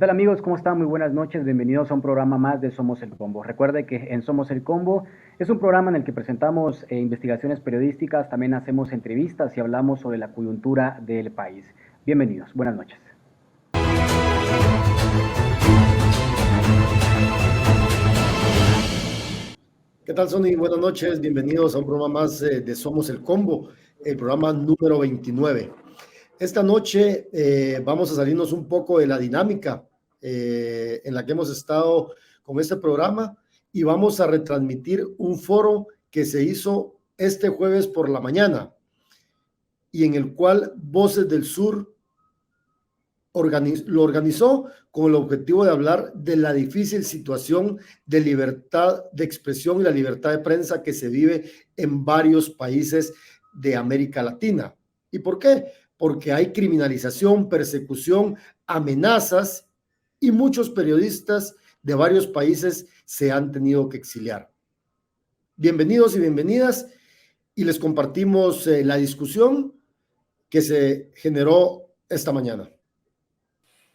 tal amigos? ¿Cómo están? Muy buenas noches. Bienvenidos a un programa más de Somos el Combo. Recuerde que en Somos el Combo es un programa en el que presentamos investigaciones periodísticas, también hacemos entrevistas y hablamos sobre la coyuntura del país. Bienvenidos. Buenas noches. ¿Qué tal, Sony? Buenas noches. Bienvenidos a un programa más de Somos el Combo, el programa número 29. Esta noche vamos a salirnos un poco de la dinámica en la que hemos estado con este programa y vamos a retransmitir un foro que se hizo este jueves por la mañana y en el cual Voces del Sur lo organizó con el objetivo de hablar de la difícil situación de libertad de expresión y la libertad de prensa que se vive en varios países de América Latina. ¿Y por qué? Porque hay criminalización, persecución, amenazas y muchos periodistas de varios países se han tenido que exiliar. Bienvenidos y bienvenidas y les compartimos la discusión que se generó esta mañana.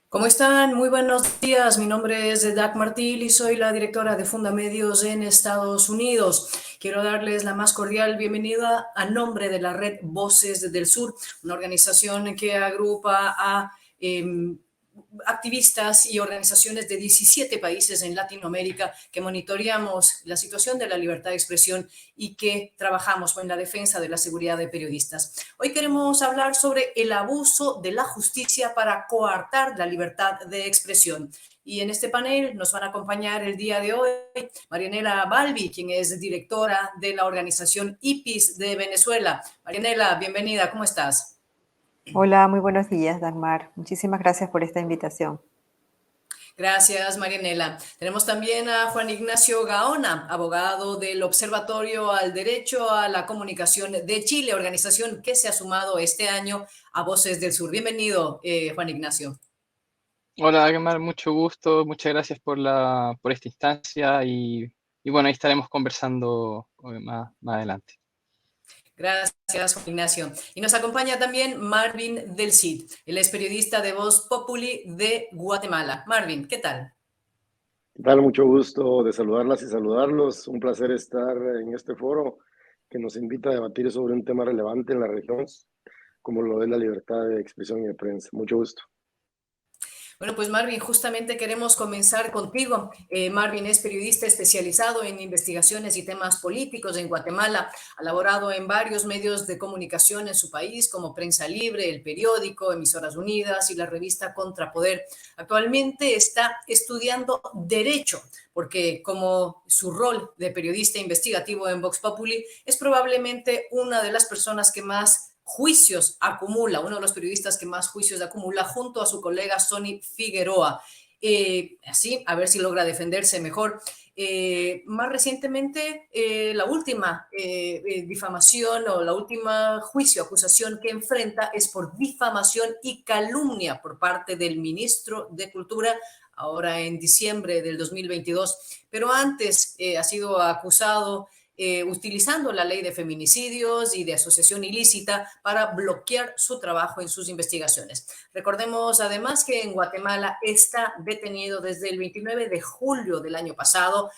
¿Cómo están? Muy buenos días. Mi nombre es Dag Martil y soy la directora de Fundamedios en Estados Unidos. Quiero darles la más cordial bienvenida a nombre de la red Voces del Sur, una organización que agrupa a activistas y organizaciones de 17 países en Latinoamérica que monitoreamos la situación de la libertad de expresión y que trabajamos en la defensa de la seguridad de periodistas. Hoy queremos hablar sobre el abuso de la justicia para coartar la libertad de expresión. Y en este panel nos van a acompañar el día de hoy Marianela Balbi, quien es directora de la organización IPIS de Venezuela. Marianela, bienvenida, ¿cómo estás? Hola, muy buenos días, Dagmar. Muchísimas gracias por esta invitación. Gracias, Marianela. Tenemos también a Juan Ignacio Gaona, abogado del Observatorio al Derecho a la Comunicación de Chile, organización que se ha sumado este año a Voces del Sur. Bienvenido, Juan Ignacio. Hola, Dagmar, mucho gusto, muchas gracias por esta instancia y bueno, ahí estaremos conversando más adelante. Gracias, Juan Ignacio. Y nos acompaña también Marvin del Cid. Él es periodista de Voz Populi de Guatemala. Marvin, ¿qué tal? ¿Qué tal? Mucho gusto de saludarlas y saludarlos. Un placer estar en este foro que nos invita a debatir sobre un tema relevante en la región, como lo es la libertad de expresión y de prensa. Mucho gusto. Bueno, pues Marvin, justamente queremos comenzar contigo. Marvin es periodista especializado en investigaciones y temas políticos en Guatemala. Ha laborado en varios medios de comunicación en su país, como Prensa Libre, El Periódico, Emisoras Unidas y la revista Contrapoder. Actualmente está estudiando Derecho, porque como su rol de periodista investigativo en Vox Populi, es probablemente una de las personas que más juicios acumula, uno de los periodistas que más juicios acumula junto a su colega Sonny Figueroa. Así, a ver si logra defenderse mejor. Más recientemente, la última difamación o la última juicio, acusación que enfrenta es por difamación y calumnia por parte del ministro de Cultura, ahora en diciembre del 2022. Pero antes ha sido acusado utilizando la ley de feminicidios y de asociación ilícita para bloquear su trabajo en sus investigaciones. Recordemos además que en Guatemala está detenido desde el 29 de julio del año pasado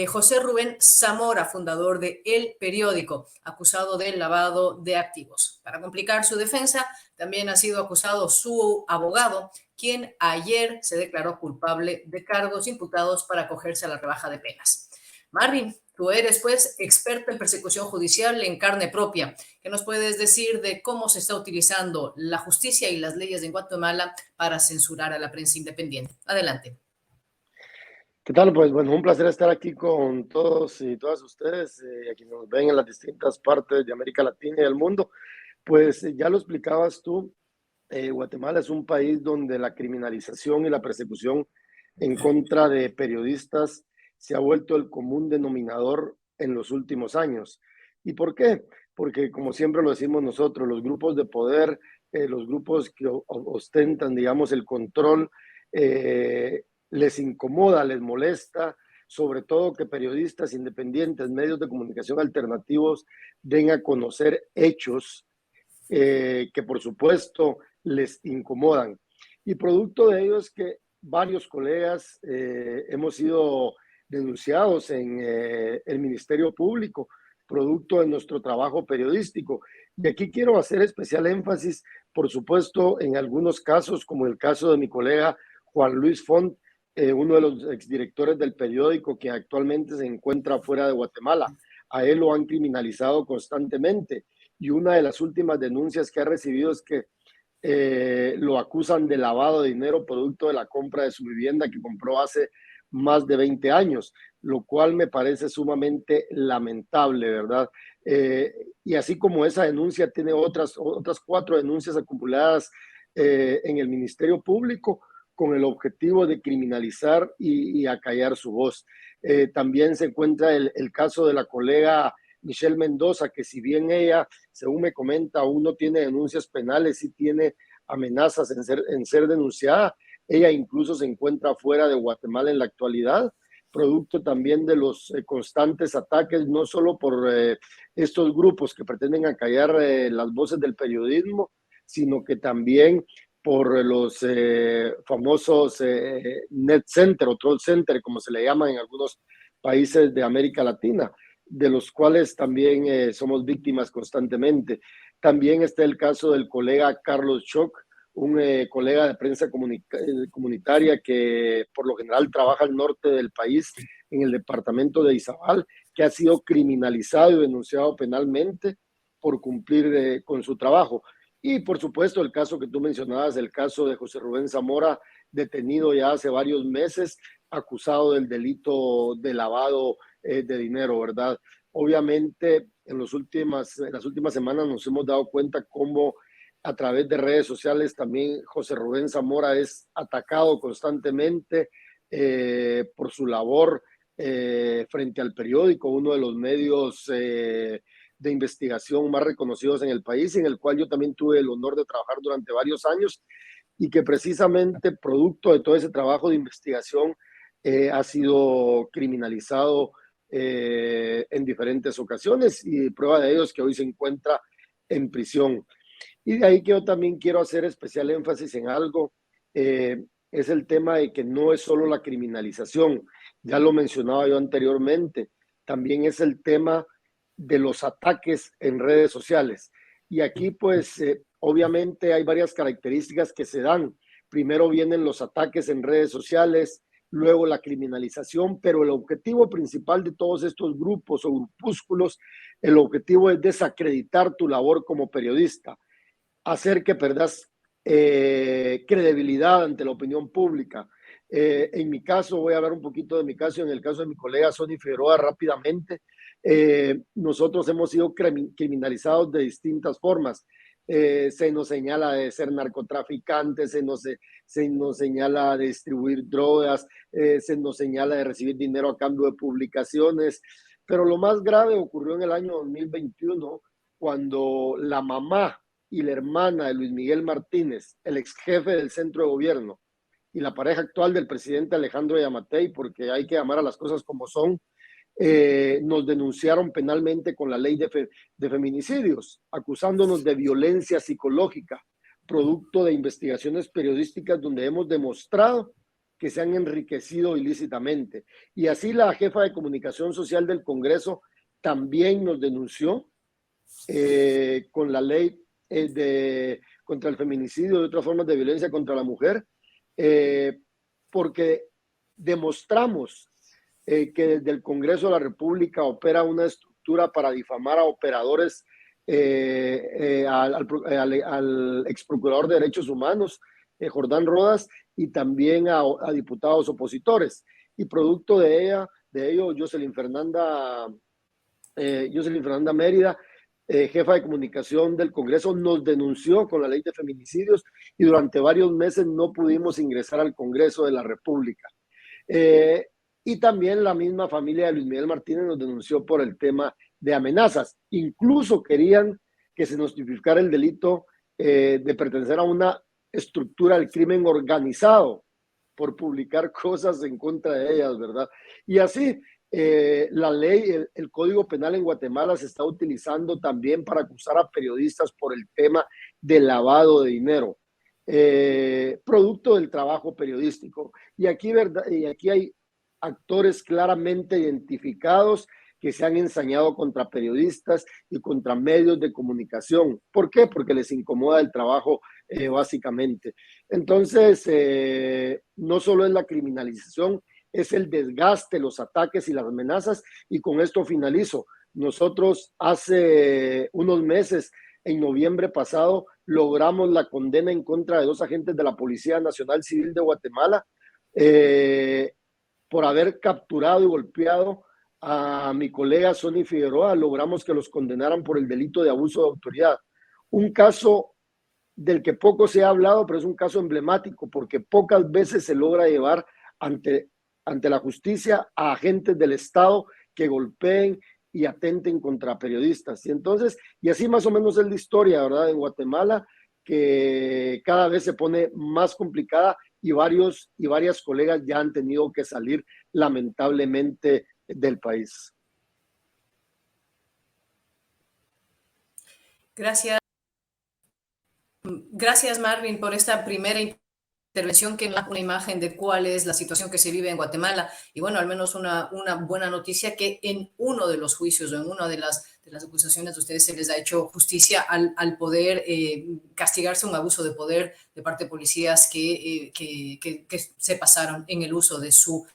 José Rubén Zamora, fundador de El Periódico, acusado del lavado de activos. Para complicar su defensa, también ha sido acusado su abogado, quien ayer se declaró culpable de cargos imputados para acogerse a la rebaja de penas. Marvin, tú eres, pues, experto en persecución judicial en carne propia. ¿Qué nos puedes decir de cómo se está utilizando la justicia y las leyes en Guatemala para censurar a la prensa independiente? Adelante. ¿Qué tal? Pues bueno, un placer estar aquí con todos y todas ustedes, a quienes nos ven en las distintas partes de América Latina y del mundo. Pues ya lo explicabas tú, Guatemala es un país donde la criminalización y la persecución en contra de periodistas se ha vuelto el común denominador en los últimos años. ¿Y por qué? Porque, como siempre lo decimos nosotros, los grupos de poder, los grupos que ostentan, digamos, el control, les incomoda, les molesta, sobre todo que periodistas independientes, medios de comunicación alternativos den a conocer hechos que por supuesto les incomodan. Y producto de ello es que varios colegas hemos sido denunciados en el Ministerio Público, producto de nuestro trabajo periodístico. Y aquí quiero hacer especial énfasis, por supuesto, en algunos casos, como el caso de mi colega Juan Luis Font, uno de los exdirectores del periódico que actualmente se encuentra fuera de Guatemala. A él lo han criminalizado constantemente y una de las últimas denuncias que ha recibido es que lo acusan de lavado de dinero producto de la compra de su vivienda que compró hace más de 20 años, lo cual me parece sumamente lamentable, ¿verdad? Y así como esa denuncia tiene otras 4 denuncias acumuladas en el Ministerio Público con el objetivo de criminalizar y acallar su voz. También se encuentra el caso de la colega Michelle Mendoza, que si bien ella, según me comenta, aún no tiene denuncias penales, sí tiene amenazas en ser denunciada. Ella incluso se encuentra fuera de Guatemala en la actualidad, producto también de los constantes ataques, no solo por estos grupos que pretenden acallar las voces del periodismo, sino que también por los famosos net center o troll center, como se le llama en algunos países de América Latina, de los cuales también somos víctimas constantemente. También está el caso del colega Carlos Choc, un colega de prensa comunitaria que por lo general trabaja al norte del país, en el departamento de Izabal, que ha sido criminalizado y denunciado penalmente por cumplir con su trabajo. Y por supuesto el caso que tú mencionabas, el caso de José Rubén Zamora, detenido ya hace varios meses, acusado del delito de lavado de dinero, ¿verdad? Obviamente en las últimas semanas nos hemos dado cuenta cómo a través de redes sociales también José Rubén Zamora es atacado constantemente por su labor frente al periódico, uno de los medios de investigación más reconocidos en el país, en el cual yo también tuve el honor de trabajar durante varios años y que precisamente producto de todo ese trabajo de investigación ha sido criminalizado en diferentes ocasiones y prueba de ello es que hoy se encuentra en prisión. Y de ahí que yo también quiero hacer especial énfasis en algo, es el tema de que no es solo la criminalización, ya lo mencionaba yo anteriormente, también es el tema de los ataques en redes sociales. Y aquí pues obviamente hay varias características que se dan. Primero vienen los ataques en redes sociales, luego la criminalización, pero el objetivo principal de todos estos grupos o grupúsculos, el objetivo es desacreditar tu labor como periodista, hacer que perdas credibilidad ante la opinión pública. En mi caso, voy a hablar un poquito de mi caso, en el caso de mi colega Sonny Figueroa rápidamente, nosotros hemos sido criminalizados de distintas formas. Se nos señala de ser narcotraficantes, se nos señala de distribuir drogas, se nos señala de recibir dinero a cambio de publicaciones, pero lo más grave ocurrió en el año 2021, cuando la mamá y la hermana de Luis Miguel Martínez, el ex jefe del centro de gobierno, y la pareja actual del presidente Alejandro Yamatei, porque hay que llamar a las cosas como son, nos denunciaron penalmente con la ley de feminicidios, acusándonos de violencia psicológica, producto de investigaciones periodísticas donde hemos demostrado que se han enriquecido ilícitamente. Y así la jefa de comunicación social del Congreso también nos denunció con la ley contra el feminicidio y otras formas de violencia contra la mujer, porque demostramos que desde el Congreso de la República opera una estructura para difamar a operadores, al ex procurador de Derechos Humanos, Jordán Rodas, y también a diputados opositores. Y producto de ello, Jocelyn Fernanda Mérida, jefa de comunicación del Congreso, nos denunció con la ley de feminicidios y durante varios meses no pudimos ingresar al Congreso de la República. Y también la misma familia de Luis Miguel Martínez nos denunció por el tema de amenazas. Incluso querían que se nos tipificara el delito de pertenecer a una estructura del crimen organizado por publicar cosas en contra de ellas, ¿verdad? Y así, la ley, el Código Penal en Guatemala se está utilizando también para acusar a periodistas por el tema de lavado de dinero. producto del trabajo periodístico. Y aquí hay actores claramente identificados que se han ensañado contra periodistas y contra medios de comunicación. ¿Por qué? Porque les incomoda el trabajo, básicamente. Entonces, no solo es la criminalización, es el desgaste, los ataques y las amenazas. Y con esto finalizo. Nosotros hace unos meses, en noviembre pasado, logramos la condena en contra de 2 agentes de la Policía Nacional Civil de Guatemala por haber capturado y golpeado a mi colega Sonny Figueroa. Logramos que los condenaran por el delito de abuso de autoridad. Un caso del que poco se ha hablado, pero es un caso emblemático porque pocas veces se logra llevar ante la justicia a agentes del Estado que golpeen y atenten contra periodistas. Y entonces, y así más o menos es la historia, ¿verdad? En Guatemala, que cada vez se pone más complicada y varias colegas ya han tenido que salir lamentablemente del país. Gracias. Gracias, Marvin, por esta primera intervención que nos da una imagen de cuál es la situación que se vive en Guatemala. Y bueno, al menos una buena noticia que en uno de los juicios o en una de las acusaciones de ustedes se les ha hecho justicia al poder castigarse un abuso de poder de parte de policías que se pasaron en el uso de su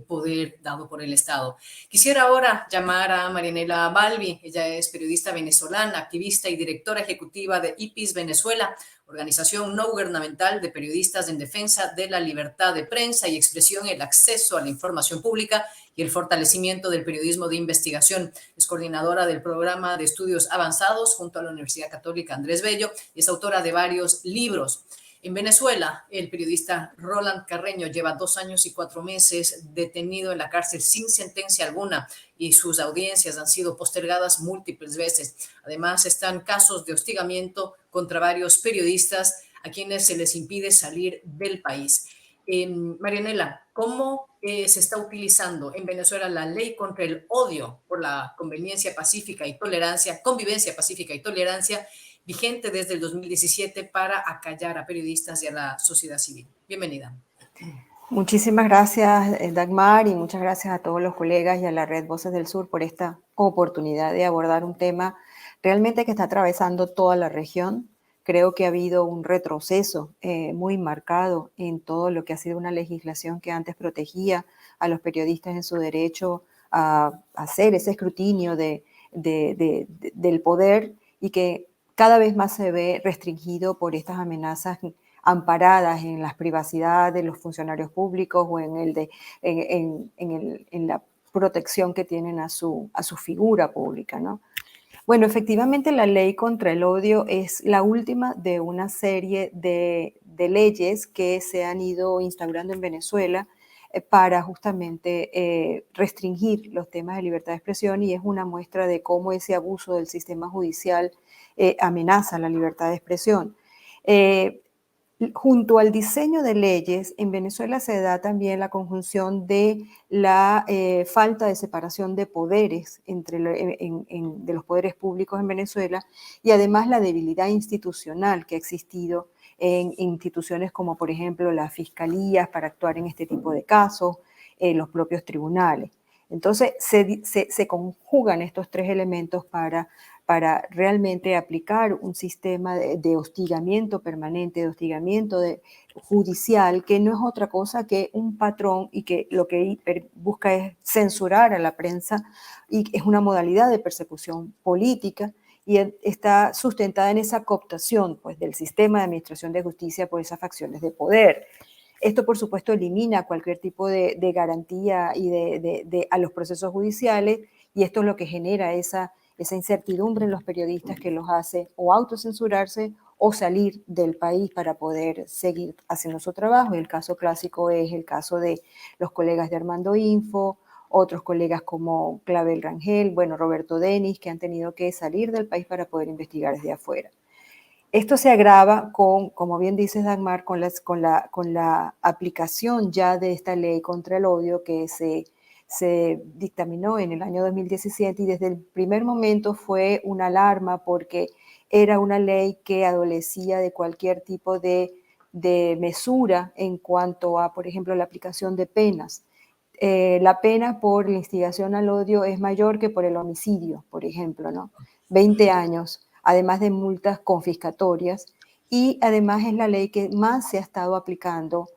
poder dado por el Estado. Quisiera ahora llamar a Marianela Balbi. Ella es periodista venezolana, activista y directora ejecutiva de IPIS Venezuela, organización no gubernamental de periodistas en defensa de la libertad de prensa y expresión, el acceso a la información pública y el fortalecimiento del periodismo de investigación. Es coordinadora del programa de estudios avanzados junto a la Universidad Católica Andrés Bello y es autora de varios libros. En Venezuela, el periodista Roland Carreño lleva 2 años y 4 meses detenido en la cárcel sin sentencia alguna y sus audiencias han sido postergadas múltiples veces. Además, están casos de hostigamiento contra varios periodistas a quienes se les impide salir del país. Marianela, ¿cómo se está utilizando en Venezuela la ley contra el odio por la convivencia pacífica y tolerancia, vigente desde el 2017 para acallar a periodistas y a la sociedad civil? Bienvenida. Muchísimas gracias, Dagmar, y muchas gracias a todos los colegas y a la Red Voces del Sur por esta oportunidad de abordar un tema realmente que está atravesando toda la región. Creo que ha habido un retroceso muy marcado en todo lo que ha sido una legislación que antes protegía a los periodistas en su derecho a hacer ese escrutinio del poder y que cada vez más se ve restringido por estas amenazas amparadas en la privacidad de los funcionarios públicos o en la protección que tienen a su figura pública, ¿no? Bueno, efectivamente la ley contra el odio es la última de una serie de leyes que se han ido instaurando en Venezuela para justamente restringir los temas de libertad de expresión, y es una muestra de cómo ese abuso del sistema judicial amenaza la libertad de expresión. Junto al diseño de leyes, en Venezuela se da también la conjunción de la falta de separación de poderes de los poderes públicos en Venezuela, y además la debilidad institucional que ha existido en instituciones como, por ejemplo, las fiscalías para actuar en este tipo de casos, los propios tribunales. Entonces, se conjugan estos 3 elementos para realmente aplicar un sistema de hostigamiento permanente, de hostigamiento judicial, que no es otra cosa que un patrón y que lo que busca es censurar a la prensa, y es una modalidad de persecución política y está sustentada en esa cooptación, pues, del sistema de administración de justicia por esas facciones de poder. Esto, por supuesto, elimina cualquier tipo de garantía y a los procesos judiciales, y esto es lo que genera esa incertidumbre en los periodistas que los hace o autocensurarse o salir del país para poder seguir haciendo su trabajo. Y el caso clásico es el caso de los colegas de Armando Info, otros colegas como Clavel Rangel, Roberto Denis, que han tenido que salir del país para poder investigar desde afuera. Esto se agrava con, como bien dices, Dagmar, con la aplicación ya de esta ley contra el odio que se dictaminó en el año 2017, y desde el primer momento fue una alarma porque era una ley que adolecía de cualquier tipo de de mesura en cuanto a, por ejemplo, la aplicación de penas. La pena por la instigación al odio es mayor que por el homicidio, por ejemplo, ¿no? 20 años, además de multas confiscatorias, y además es la ley que más se ha estado aplicando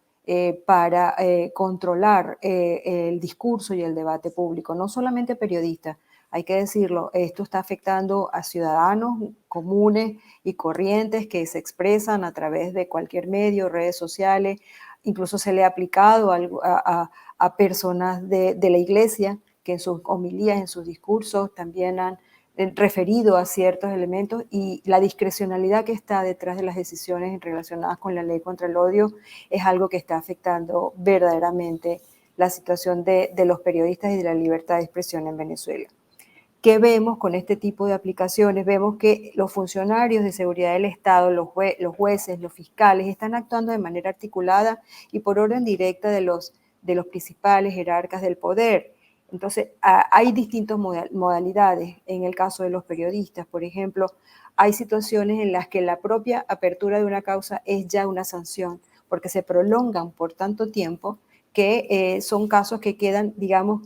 para controlar el discurso y el debate público, no solamente periodistas, hay que decirlo, esto está afectando a ciudadanos comunes y corrientes que se expresan a través de cualquier medio, redes sociales, incluso se le ha aplicado a personas de la iglesia que en sus homilías, en sus discursos también han referido a ciertos elementos, y la discrecionalidad que está detrás de las decisiones relacionadas con la ley contra el odio es algo que está afectando verdaderamente la situación de los periodistas y de la libertad de expresión en Venezuela. ¿Qué vemos con este tipo de aplicaciones? Vemos que los funcionarios de seguridad del Estado, los jueces, los fiscales, están actuando de manera articulada y por orden directa de los principales jerarcas del poder. Entonces, hay distintas modalidades. En el caso de los periodistas, por ejemplo, hay situaciones en las que la propia apertura de una causa es ya una sanción, porque se prolongan por tanto tiempo que son casos que quedan, digamos,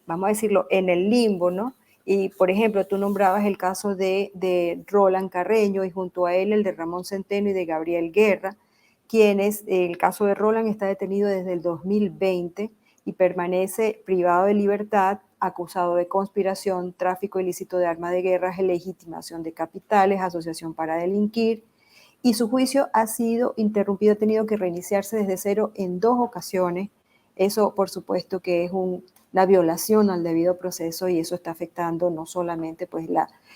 vamos a decirlo, en el limbo, ¿no? Y, por ejemplo, tú nombrabas el caso de Roland Carreño y junto a él el de Ramón Centeno y de Gabriel Guerra, quienes, el caso de Roland está detenido desde el 2020 y permanece privado de libertad, acusado de conspiración, tráfico ilícito de armas de guerra, legitimación de capitales, asociación para delinquir, y su juicio ha sido interrumpido, ha tenido que reiniciarse desde cero en 2 ocasiones. Eso, por supuesto, que es una violación al debido proceso, y eso está afectando no solamente pues,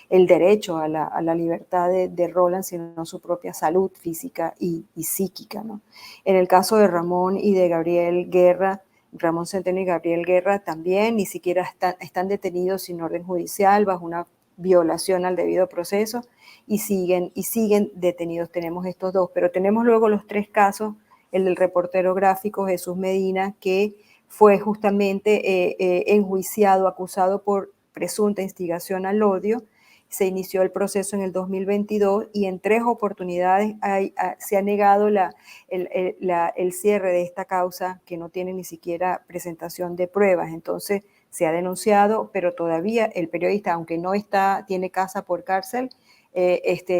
el derecho a la libertad de Roland, sino su propia salud física y psíquica, ¿no? En el caso de Ramón y de Gabriel Guerra, Ramón Centeno y Gabriel Guerra también ni siquiera están detenidos sin orden judicial, bajo una violación al debido proceso, y siguen detenidos. Tenemos estos 2, pero tenemos luego los 3 casos, el del reportero gráfico Jesús Medina, que fue justamente enjuiciado, acusado por presunta instigación al odio. Se inició el proceso en el 2022 y en 3 oportunidades se ha negado el cierre de esta causa, que no tiene ni siquiera presentación de pruebas. Entonces se ha denunciado, pero todavía el periodista, aunque no tiene casa por cárcel,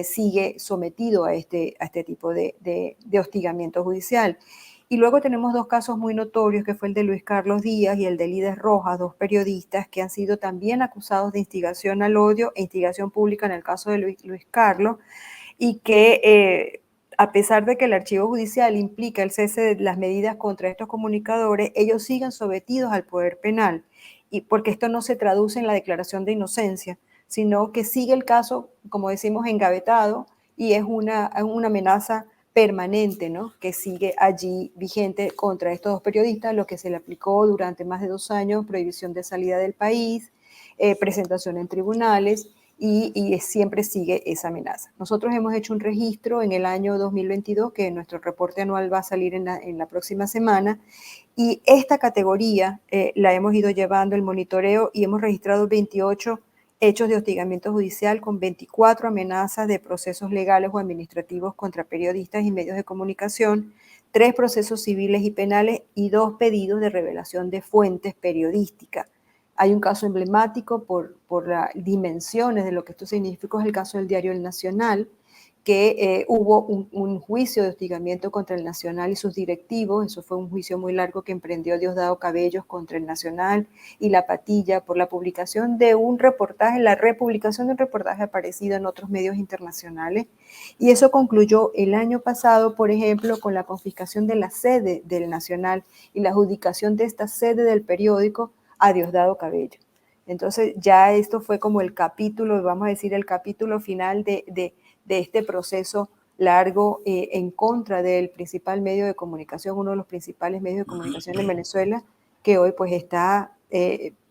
sigue sometido a este tipo de hostigamiento judicial. Y luego tenemos 2 casos muy notorios, que fue el de Luis Carlos Díaz y el de Lides Rojas, 2 periodistas que han sido también acusados de instigación al odio e instigación pública en el caso de Luis Carlos, y que a pesar de que el archivo judicial implica el cese de las medidas contra estos comunicadores, ellos siguen sometidos al poder penal, y porque esto no se traduce en la declaración de inocencia, sino que sigue el caso, como decimos, engavetado, y es una amenaza permanente, ¿no?, que sigue allí vigente contra estos 2 periodistas, lo que se le aplicó durante más de 2 años, prohibición de salida del país, presentación en tribunales, y siempre sigue esa amenaza. Nosotros hemos hecho un registro en el año 2022, que nuestro reporte anual va a salir en la próxima semana, y esta categoría la hemos ido llevando el monitoreo, y hemos registrado 28 hechos de hostigamiento judicial con 24 amenazas de procesos legales o administrativos contra periodistas y medios de comunicación, 3 procesos civiles y penales y 2 pedidos de revelación de fuentes periodísticas. Hay un caso emblemático por las dimensiones de lo que esto significa, es el caso del diario El Nacional, que hubo un juicio de hostigamiento contra El Nacional y sus directivos. Eso fue un juicio muy largo que emprendió Diosdado Cabellos contra El Nacional y La Patilla por la publicación de un reportaje, la republicación de un reportaje aparecido en otros medios internacionales. Y eso concluyó el año pasado, por ejemplo, con la confiscación de la sede del Nacional y la adjudicación de esta sede del periódico a Diosdado Cabello. Entonces ya esto fue como el capítulo, vamos a decir, el capítulo final de este proceso largo en contra del principal medio de comunicación, uno de los principales medios de comunicación en Venezuela, que hoy pues está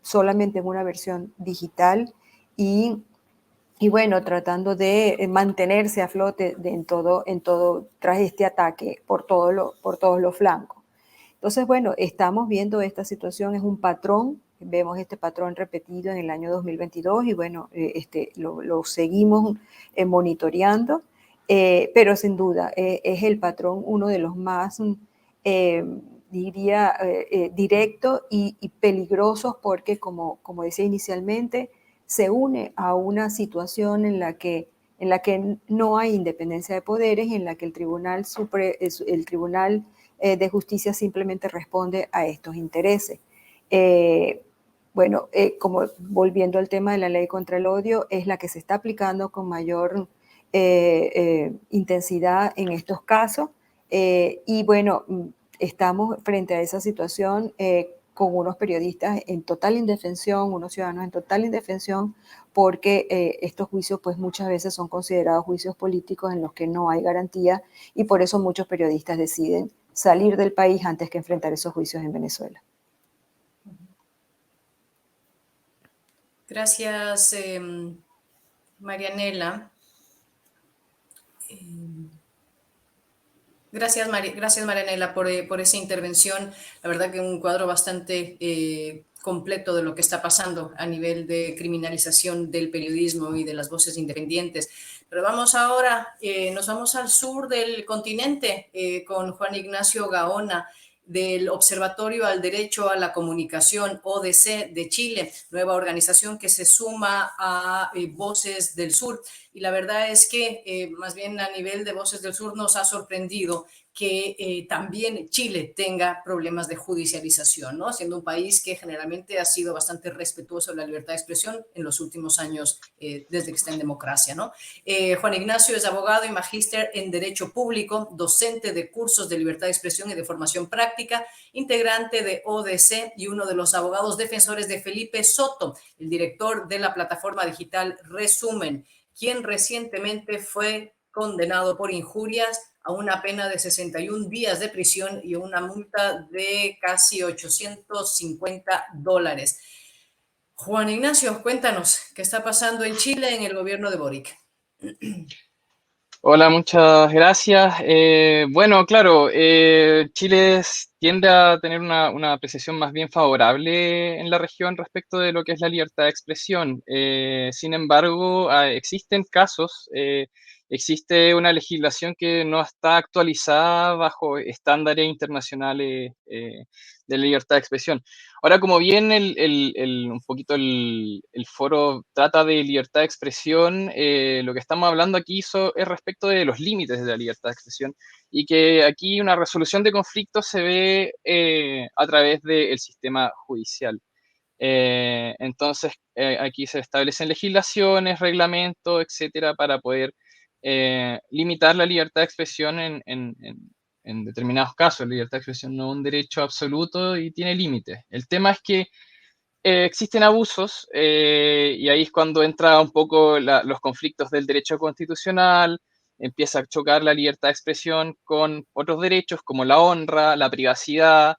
solamente en una versión digital y bueno, tratando de mantenerse a flote en todo tras este ataque por todos los flancos. Entonces, bueno, estamos viendo esta situación, es un patrón, vemos este patrón repetido en el año 2022 y bueno, lo seguimos monitoreando. pero sin duda es el patrón uno de los más, diría, directos y peligrosos porque, como decía inicialmente, se une a una situación en la que no hay independencia de poderes y en la que el Tribunal de Justicia simplemente responde a estos intereses. Bueno, como volviendo al tema de la ley contra el odio, es la que se está aplicando con mayor intensidad en estos casos. Y bueno, estamos frente a esa situación con unos periodistas en total indefensión, unos ciudadanos en total indefensión, porque estos juicios pues muchas veces son considerados juicios políticos en los que no hay garantía y por eso muchos periodistas deciden salir del país antes que enfrentar esos juicios en Venezuela. Gracias, Marianela. Gracias, Marianela, por esa intervención. La verdad que un cuadro bastante completo de lo que está pasando a nivel de criminalización del periodismo y de las voces independientes. Pero vamos ahora, nos vamos al sur del continente con Juan Ignacio Gaona, del Observatorio al Derecho a la Comunicación, ODC, de Chile, nueva organización que se suma a Voces del Sur. Y la verdad es que más bien a nivel de Voces del Sur nos ha sorprendido que también Chile tenga problemas de judicialización, ¿no? Siendo un país que generalmente ha sido bastante respetuoso de la libertad de expresión en los últimos años desde que está en democracia, ¿no? Juan Ignacio es abogado y magíster en Derecho Público, docente de cursos de libertad de expresión y de formación práctica, integrante de ODC y uno de los abogados defensores de Felipe Soto, el director de la plataforma digital Resumen, quien recientemente fue condenado por injurias a una pena de 61 días de prisión y una multa de casi $850. Juan Ignacio, cuéntanos, ¿qué está pasando en Chile en el gobierno de Boric? Hola, muchas gracias. Bueno, claro, Chile tiende a tener una apreciación más bien favorable en la región respecto de lo que es la libertad de expresión. Sin embargo, existen casos, existe una legislación que no está actualizada bajo estándares internacionales de libertad de expresión. Ahora, como bien un poquito el foro trata de libertad de expresión, lo que estamos hablando aquí es respecto de los límites de la libertad de expresión y que aquí una resolución de conflictos se ve a través del sistema judicial. Entonces, aquí se establecen legislaciones, reglamentos, etcétera, para poder limitar la libertad de expresión en determinados casos. La libertad de expresión no es un derecho absoluto y tiene límites. El tema es que existen abusos y ahí es cuando entra un poco los conflictos del derecho constitucional, empieza a chocar la libertad de expresión con otros derechos como la honra, la privacidad,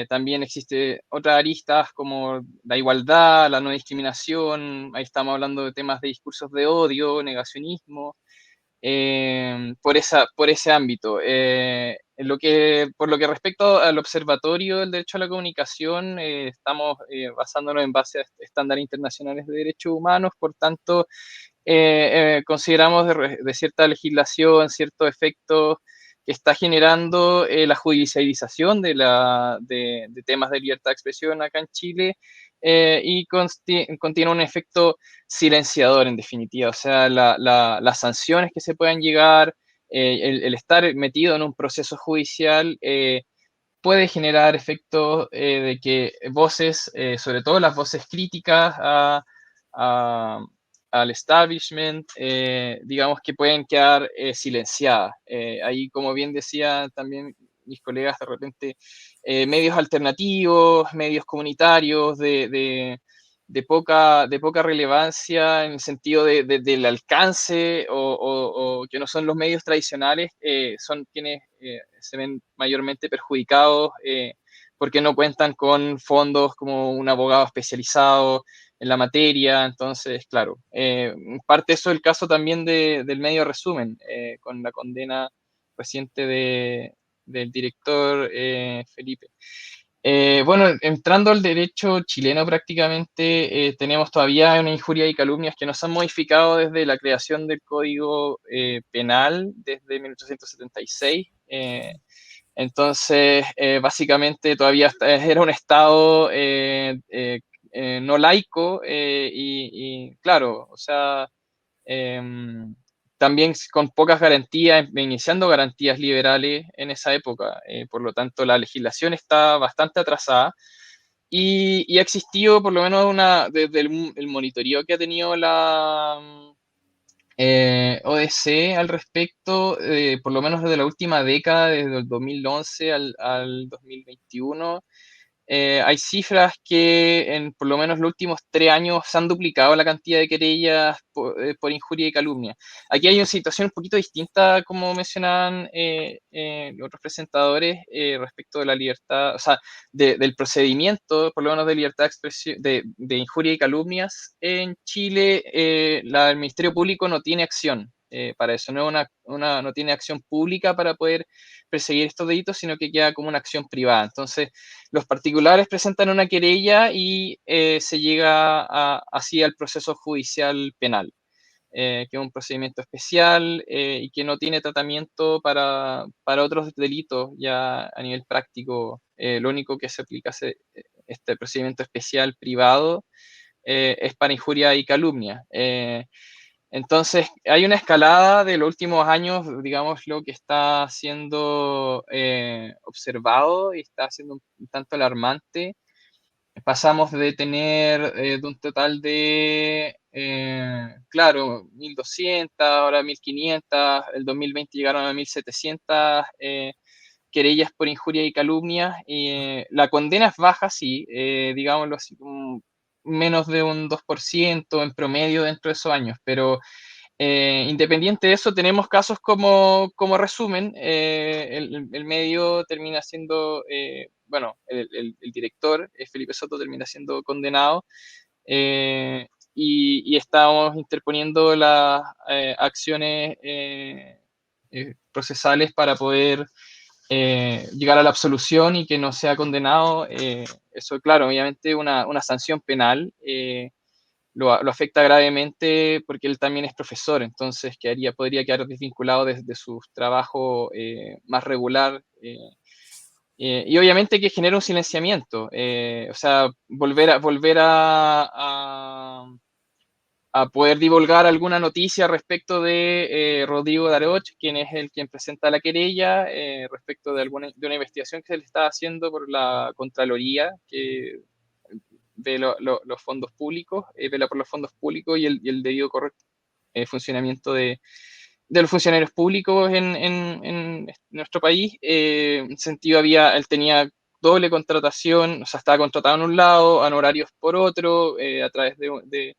también existe otras aristas como la igualdad, la no discriminación, ahí estamos hablando de temas de discursos de odio, negacionismo, por ese ámbito. Por lo que respecta al Observatorio del Derecho a la Comunicación, estamos basándonos en base a estándares internacionales de derechos humanos, por tanto, consideramos de cierta legislación, ciertos efectos que está generando la judicialización de temas de libertad de expresión acá en Chile y contiene un efecto silenciador en definitiva, o sea, las sanciones que se puedan llegar, el estar metido en un proceso judicial puede generar efectos de que voces, sobre todo las voces críticas al establishment, digamos que pueden quedar silenciadas. Ahí, como bien decía también mis colegas, de repente, medios alternativos, medios comunitarios de poca relevancia en el sentido del alcance o que no son los medios tradicionales, son quienes se ven mayormente perjudicados porque no cuentan con fondos como un abogado especializado en la materia. Entonces, claro, parte eso el caso también del medio Resumen, con la condena reciente del director Felipe. Bueno, entrando al derecho chileno prácticamente, tenemos todavía una injuria y calumnias que no se han modificado desde la creación del Código Penal desde 1876. Entonces, básicamente todavía era un Estado no laico claro, o sea, em, también con pocas garantías, iniciando garantías liberales en esa época. Por lo tanto, la legislación está bastante atrasada y ha existido por lo menos desde el monitoreo que ha tenido la ODC al respecto, por lo menos desde la última década, desde el 2011 al 2021. Hay cifras que en por lo menos los últimos 3 años se han duplicado la cantidad de querellas por injuria y calumnia. Aquí hay una situación un poquito distinta, como mencionaban los otros presentadores, respecto de la libertad, o sea, del procedimiento, por lo menos de libertad de expresión, de injuria y calumnias. En Chile, el Ministerio Público no tiene acción para eso, no tiene acción pública para poder perseguir estos delitos, sino que queda como una acción privada. Entonces, los particulares presentan una querella y se llega así al proceso judicial penal, que es un procedimiento especial y que no tiene tratamiento para otros delitos ya a nivel práctico. Lo único que se aplica es este procedimiento especial privado es para injuria y calumnia. Entonces, hay una escalada de los últimos años, digamos, lo que está siendo observado y está siendo un tanto alarmante. Pasamos de tener de un total de, claro, 1.200, ahora 1.500, el 2020 llegaron a 1.700 querellas por injuria y calumnia. La condena es baja, sí, digámoslo así, menos de un 2% en promedio dentro de esos años, pero independiente de eso, tenemos casos como resumen, el medio termina siendo, bueno, el director, Felipe Soto, termina siendo condenado y estamos interponiendo las acciones procesales para poder llegar a la absolución y que no sea condenado. Eso, claro, obviamente una sanción penal. Lo afecta gravemente porque él también es profesor, entonces podría quedar desvinculado desde su trabajo más regular. Y obviamente que genera un silenciamiento, o sea, a poder divulgar alguna noticia respecto de Rodrigo Daroch, quien es quien presenta la querella, respecto de una investigación que se le está haciendo por la Contraloría, que ve los fondos públicos, vela por los fondos públicos y el debido correcto funcionamiento de los funcionarios públicos en nuestro país. En ese sentido, él tenía doble contratación, o sea, estaba contratado en un lado, honorarios por otro, a través de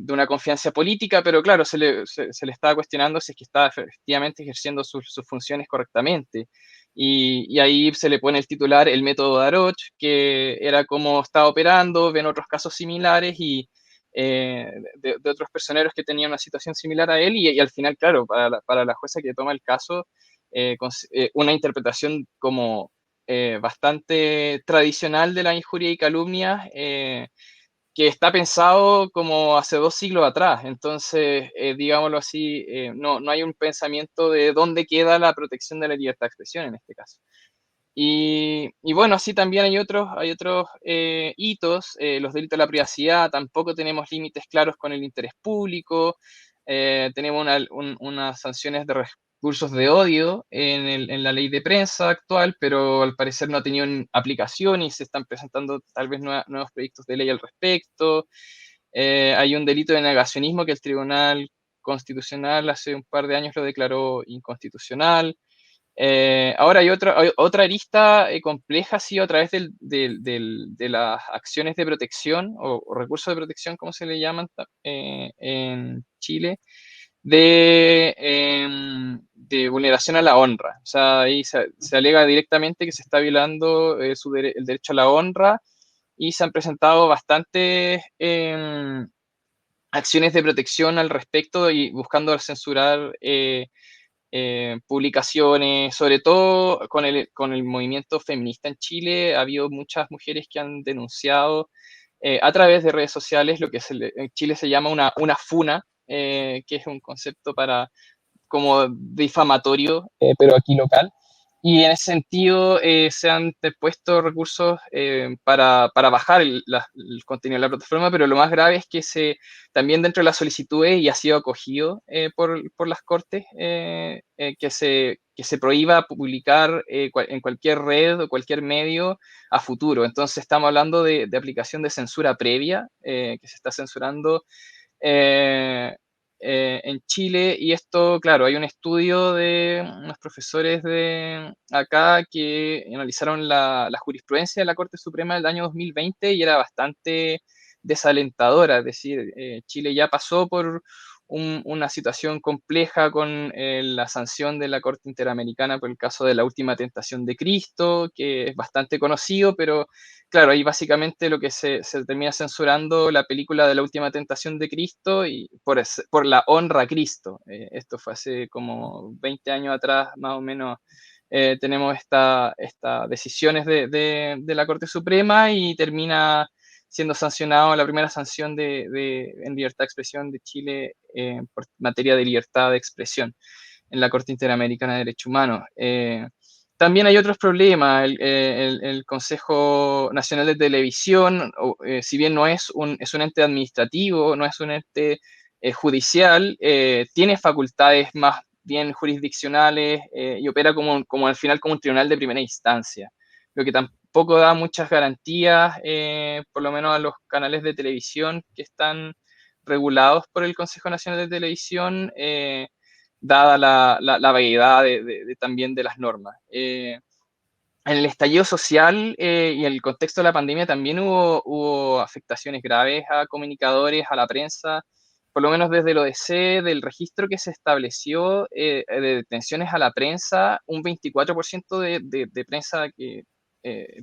una confianza política, pero claro, se le estaba cuestionando si es que estaba efectivamente ejerciendo sus funciones correctamente. Y ahí se le pone el titular el método Daroch, que era cómo estaba operando, ven otros casos similares y de otros personeros que tenían una situación similar a él, y al final, claro, para la jueza que toma el caso, una interpretación como bastante tradicional de la injuria y calumnia, que está pensado como hace 2 siglos atrás. Entonces, digámoslo así, no hay un pensamiento de dónde queda la protección de la libertad de expresión en este caso. Y bueno, así también hay otros hitos, los delitos de la privacidad, tampoco tenemos límites claros con el interés público, tenemos unas sanciones de recursos de odio en la ley de prensa actual, pero al parecer no ha tenido aplicación y se están presentando tal vez nuevos proyectos de ley al respecto. Hay un delito de negacionismo que el Tribunal Constitucional hace un par de años lo declaró inconstitucional. Ahora hay otra arista compleja, sí, a través de las acciones de protección o recursos de protección, como se le llaman en Chile, de vulneración a la honra. O sea, ahí se alega directamente que se está violando el derecho a la honra y se han presentado bastantes acciones de protección al respecto y buscando censurar publicaciones, sobre todo con el movimiento feminista en Chile, ha habido muchas mujeres que han denunciado a través de redes sociales lo que en Chile se llama una funa, que es un concepto para como difamatorio, pero aquí local. Y en ese sentido se han puesto recursos para bajar el contenido de la plataforma, pero lo más grave es que también dentro de las solicitudes, y ha sido acogido por las Cortes, que se prohíba publicar en cualquier red o cualquier medio a futuro. Entonces estamos hablando de aplicación de censura previa, que se está censurando eh, en Chile, y esto, claro, hay un estudio de unos profesores de acá que analizaron la jurisprudencia de la Corte Suprema del año 2020 y era bastante desalentadora, es decir, Chile ya pasó por una situación compleja con la sanción de la Corte Interamericana por el caso de La Última Tentación de Cristo, que es bastante conocido, pero claro, ahí básicamente lo que se termina censurando la película de La Última Tentación de Cristo y por la honra a Cristo. Esto fue hace como 20 años atrás, más o menos. Tenemos estas decisiones de la Corte Suprema y termina siendo sancionado la primera sanción en libertad de expresión de Chile por materia de libertad de expresión en la Corte Interamericana de Derechos Humanos. También hay otros problemas. El Consejo Nacional de Televisión, si bien no es es un ente administrativo, no es un ente judicial, tiene facultades más bien jurisdiccionales y opera como al final como un tribunal de primera instancia, lo que tampoco da muchas garantías, por lo menos a los canales de televisión que están regulados por el Consejo Nacional de Televisión, dada la vaguedad también de las normas. En el estallido social y el contexto de la pandemia también hubo afectaciones graves a comunicadores, a la prensa, por lo menos desde el ODC, del registro que se estableció de detenciones a la prensa, un 24% de prensa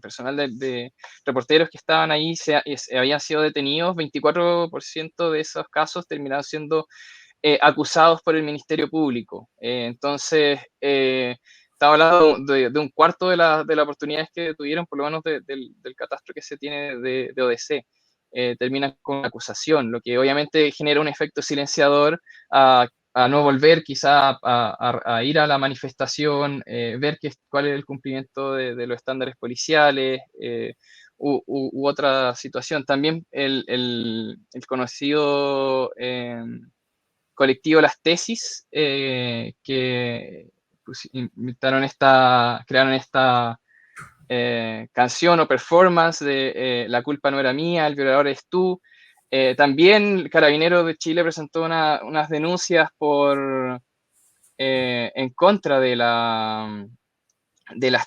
personal de reporteros que estaban ahí habían sido detenidos, 24% de esos casos terminaron siendo acusados por el Ministerio Público. Entonces, estaba hablando de un cuarto de las oportunidades que tuvieron, por lo menos del catastro que se tiene de ODC. Terminan con acusación, lo que obviamente genera un efecto silenciador a no volver quizá a ir a la manifestación, ver cuál es el cumplimiento de los estándares policiales, u otra situación. También el conocido colectivo Las Tesis, que pues, crearon esta canción o performance de La culpa no era mía, el violador eres tú. También Carabineros de Chile presentó unas denuncias en contra de las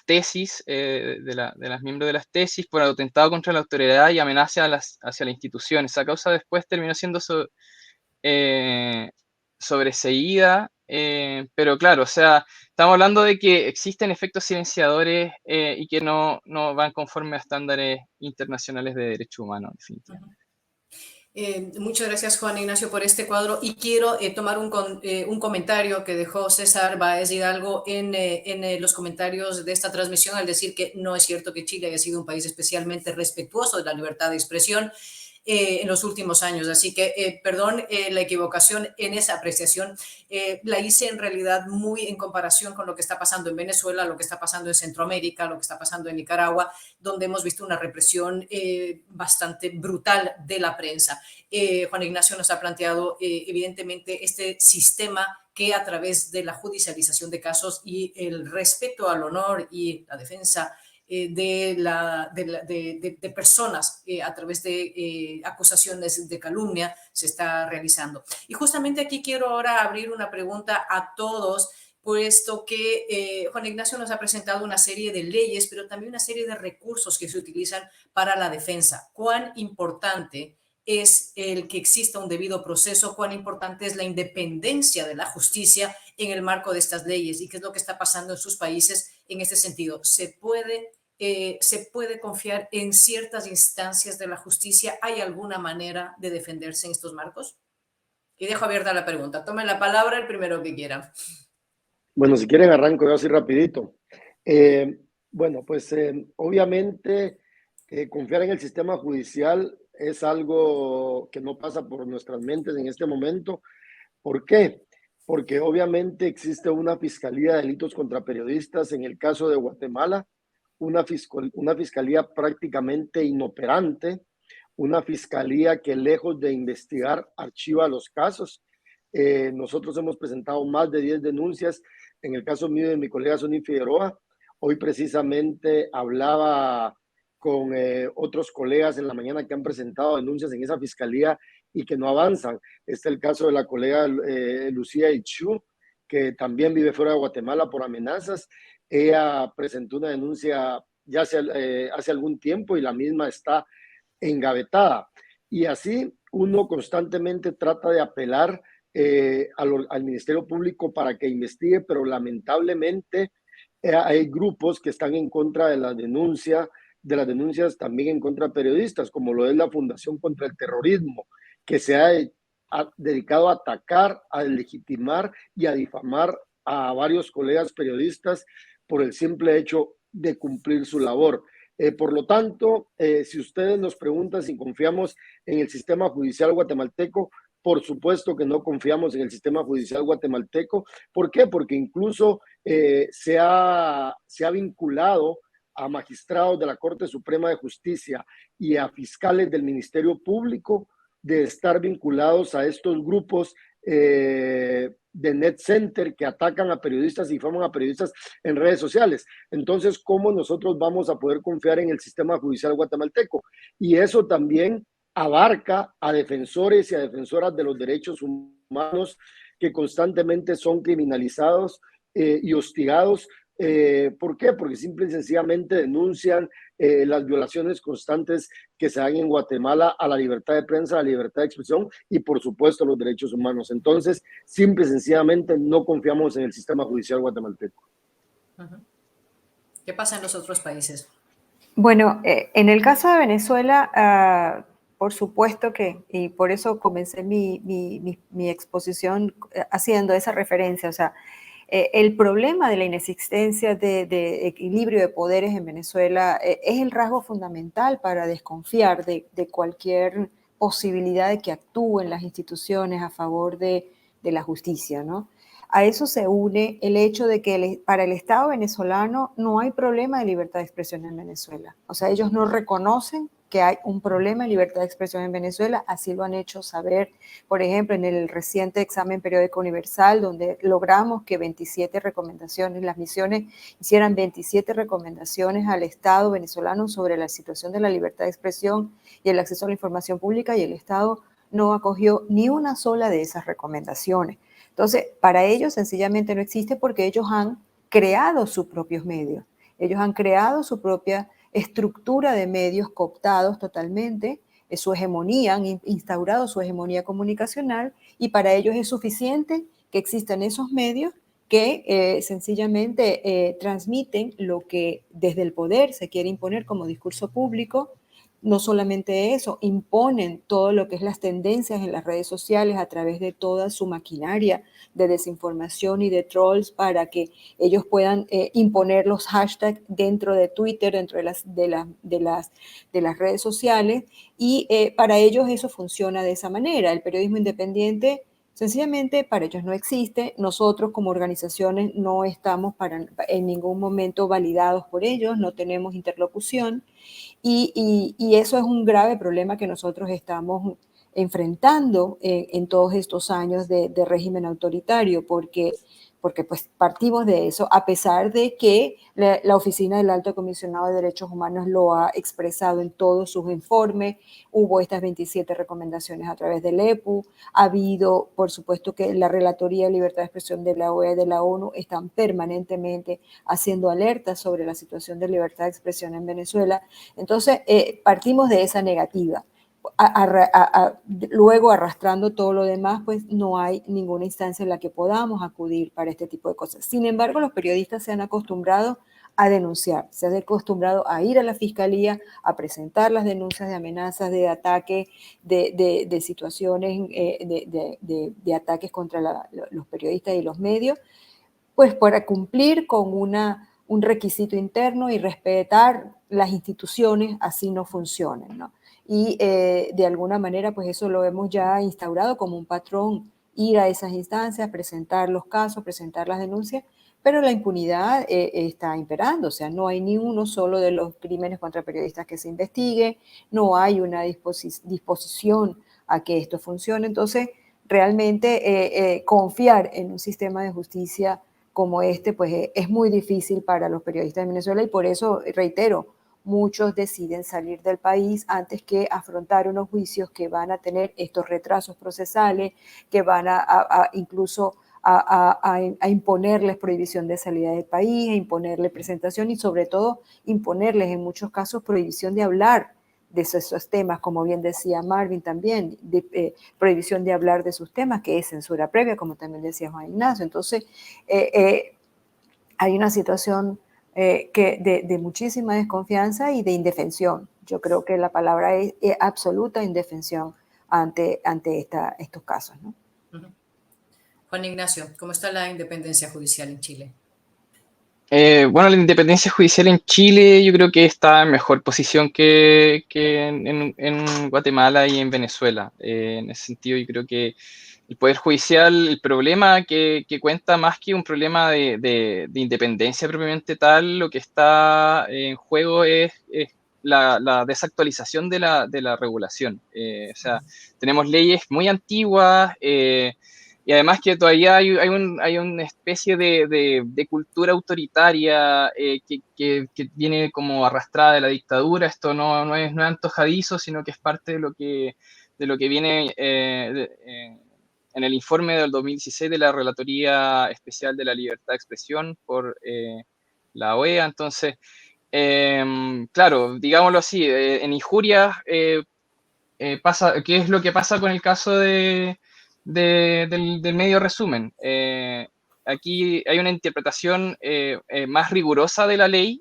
tesis, de las miembros de las tesis, por atentado contra la autoridad y amenaza hacia la institución. Esa causa después terminó siendo eh, sobreseída, pero claro, o sea, estamos hablando de que existen efectos silenciadores y que no van conforme a estándares internacionales de derechos humanos, definitivamente. Muchas gracias, Juan Ignacio, por este cuadro. Y quiero tomar un comentario que dejó César Báez Hidalgo en los comentarios de esta transmisión, al decir que no es cierto que Chile haya sido un país especialmente respetuoso de la libertad de expresión en los últimos años. Así que, perdón, la equivocación en esa apreciación la hice en realidad muy en comparación con lo que está pasando en Venezuela, lo que está pasando en Centroamérica, lo que está pasando en Nicaragua, donde hemos visto una represión bastante brutal de la prensa. Juan Ignacio nos ha planteado evidentemente este sistema que a través de la judicialización de casos y el respeto al honor y la defensa de personas a través de acusaciones de calumnia se está realizando. Y justamente aquí quiero ahora abrir una pregunta a todos, puesto que Juan Ignacio nos ha presentado una serie de leyes, pero también una serie de recursos que se utilizan para la defensa. ¿Cuán importante es el que exista un debido proceso? ¿Cuán importante es la independencia de la justicia en el marco de estas leyes? ¿Y qué es lo que está pasando en sus países en este sentido? ¿Se puede confiar en ciertas instancias de la justicia? ¿Hay alguna manera de defenderse en estos marcos? Y dejo abierta la pregunta. Tome la palabra el primero que quiera. Bueno, si quieren arranco yo así rapidito. Bueno, pues obviamente confiar en el sistema judicial es algo que no pasa por nuestras mentes en este momento. ¿Por qué? Porque obviamente existe una fiscalía de delitos contra periodistas en el caso de Guatemala, una fiscalía prácticamente inoperante, una fiscalía que lejos de investigar archiva los casos. Nosotros hemos presentado más de 10 denuncias. En el caso mío y de mi colega Sonny Figueroa, hoy precisamente hablaba con otros colegas en la mañana que han presentado denuncias en esa fiscalía y que no avanzan. Este es el caso de la colega Lucía Ichu, que también vive fuera de Guatemala por amenazas. Ella presentó una denuncia ya hace algún tiempo y la misma está engavetada. Y así uno constantemente trata de apelar al Ministerio Público para que investigue, pero lamentablemente hay grupos que están en contra de de las denuncias también en contra de periodistas, como lo es la Fundación contra el Terrorismo, que se ha dedicado a atacar, a legitimar y a difamar a varios colegas periodistas por el simple hecho de cumplir su labor. Por lo tanto, si ustedes nos preguntan si confiamos en el sistema judicial guatemalteco, por supuesto que no confiamos en el sistema judicial guatemalteco. ¿Por qué? Porque incluso se ha vinculado a magistrados de la Corte Suprema de Justicia y a fiscales del Ministerio Público de estar vinculados a estos grupos de Net Center que atacan a periodistas y difaman a periodistas en redes sociales. Entonces, ¿cómo nosotros vamos a poder confiar en el sistema judicial guatemalteco? Y eso también abarca a defensores y a defensoras de los derechos humanos que constantemente son criminalizados y hostigados. ¿Por qué? Porque simple y sencillamente denuncian las violaciones constantes que se dan en Guatemala a la libertad de prensa, a la libertad de expresión y por supuesto los derechos humanos. Entonces, simple y sencillamente no confiamos en el sistema judicial guatemalteco. ¿Qué pasa en los otros países? Bueno, en el caso de Venezuela, por supuesto que, y por eso comencé mi exposición haciendo esa referencia, o sea, el problema de la inexistencia de equilibrio de poderes en Venezuela es el rasgo fundamental para desconfiar de cualquier posibilidad de que actúen las instituciones a favor de la justicia, ¿no? A eso se une el hecho de que para el Estado venezolano no hay problema de libertad de expresión en Venezuela. O sea, ellos no reconocen que hay un problema de libertad de expresión en Venezuela, así lo han hecho saber, por ejemplo, en el reciente examen periódico universal, donde logramos que 27 recomendaciones, las misiones hicieran 27 recomendaciones al Estado venezolano sobre la situación de la libertad de expresión y el acceso a la información pública, y el Estado no acogió ni una sola de esas recomendaciones. Entonces, para ellos sencillamente no existe porque ellos han creado sus propios medios. Ellos han creado su propia estructura de medios cooptados totalmente, su hegemonía, han instaurado su hegemonía comunicacional y para ellos es suficiente que existan esos medios que sencillamente transmiten lo que desde el poder se quiere imponer como discurso público. No solamente eso, imponen todo lo que es las tendencias en las redes sociales a través de toda su maquinaria de desinformación y de trolls para que ellos puedan imponer los hashtags dentro de Twitter, dentro de las redes sociales, y para ellos eso funciona de esa manera. El periodismo independiente sencillamente para ellos no existe. Nosotros como organizaciones no estamos en ningún momento validados por ellos, no tenemos interlocución. Y eso es un grave problema que nosotros estamos enfrentando en todos estos años de régimen autoritario, porque pues partimos de eso, a pesar de que la Oficina del Alto Comisionado de Derechos Humanos lo ha expresado en todos sus informes. Hubo estas 27 recomendaciones a través del EPU, ha habido, por supuesto, que la Relatoría de Libertad de Expresión de la OEA y de la ONU están permanentemente haciendo alertas sobre la situación de libertad de expresión en Venezuela. Entonces, partimos de esa negativa. Luego, arrastrando todo lo demás, pues no hay ninguna instancia en la que podamos acudir para este tipo de cosas. Sin embargo, los periodistas se han acostumbrado a denunciar, se han acostumbrado a ir a la fiscalía, a presentar las denuncias de amenazas, de ataque, de situaciones, de ataques contra los periodistas y los medios, pues para cumplir con un requisito interno y respetar las instituciones, así no funcionen, ¿no? Y de alguna manera, pues eso lo hemos ya instaurado como un patrón, ir a esas instancias, presentar los casos, presentar las denuncias, pero la impunidad está imperando, o sea, no hay ni uno solo de los crímenes contra periodistas que se investigue, no hay una disposición a que esto funcione. Entonces, realmente confiar en un sistema de justicia como este, pues es muy difícil para los periodistas de Venezuela y por eso, reitero, muchos deciden salir del país antes que afrontar unos juicios que van a tener estos retrasos procesales, que van a incluso a imponerles prohibición de salida del país, a imponerle presentación y sobre todo imponerles en muchos casos prohibición de hablar de esos temas, como bien decía Marvin también, prohibición de hablar de sus temas, que es censura previa, como también decía Juan Ignacio. Entonces, hay una situación de muchísima desconfianza y de indefensión. Yo creo que la palabra es absoluta indefensión ante estos casos, ¿no? Juan Ignacio, ¿cómo está la independencia judicial en Chile? Bueno, la independencia judicial en Chile yo creo que está en mejor posición que en Guatemala y en Venezuela. En ese sentido, yo creo que el Poder Judicial, el problema que cuenta más que un problema de independencia propiamente tal, lo que está en juego es la desactualización de la regulación. O sea, tenemos leyes muy antiguas. Y además que todavía hay una especie de cultura autoritaria que viene como arrastrada de la dictadura. Esto no es antojadizo, sino que es parte de lo que viene en el informe del 2016 de la Relatoría Especial de la Libertad de Expresión por la OEA. Entonces, claro, digámoslo así, en injurias ¿qué es lo que pasa con el caso del medio resumen? Aquí hay una interpretación más rigurosa de la ley,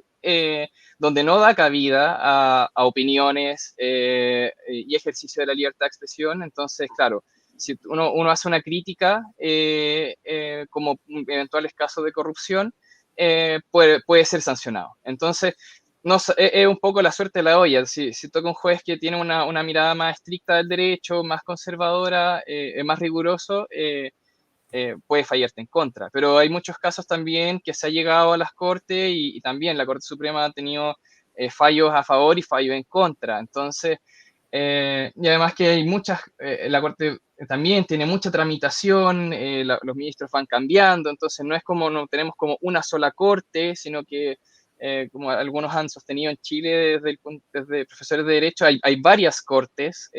donde no da cabida a opiniones y ejercicio de la libertad de expresión. Entonces, claro, si uno hace una crítica como eventuales casos de corrupción, puede ser sancionado. Entonces, no, es un poco la suerte de la olla. Si toca un juez que tiene una mirada más estricta del derecho, más conservadora, más riguroso, puede fallarte en contra. Pero hay muchos casos también que se ha llegado a las Cortes y también la Corte Suprema ha tenido fallos a favor y fallos en contra. Entonces, y además que hay la Corte también tiene mucha tramitación, los ministros van cambiando, entonces no tenemos como una sola Corte, sino que como algunos han sostenido en Chile desde profesores de Derecho, hay varias cortes,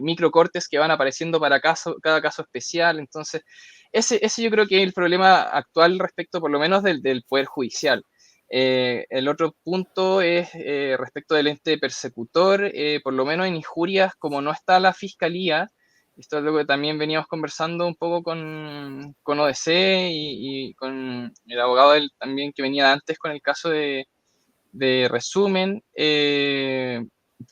microcortes que van apareciendo para cada caso especial. Entonces, ese yo creo que es el problema actual respecto por lo menos del Poder Judicial. El otro punto es respecto del ente persecutor, por lo menos en injurias, como no está la fiscalía, esto es lo que también veníamos conversando un poco con ODC y con el abogado también que venía antes con el caso de resumen.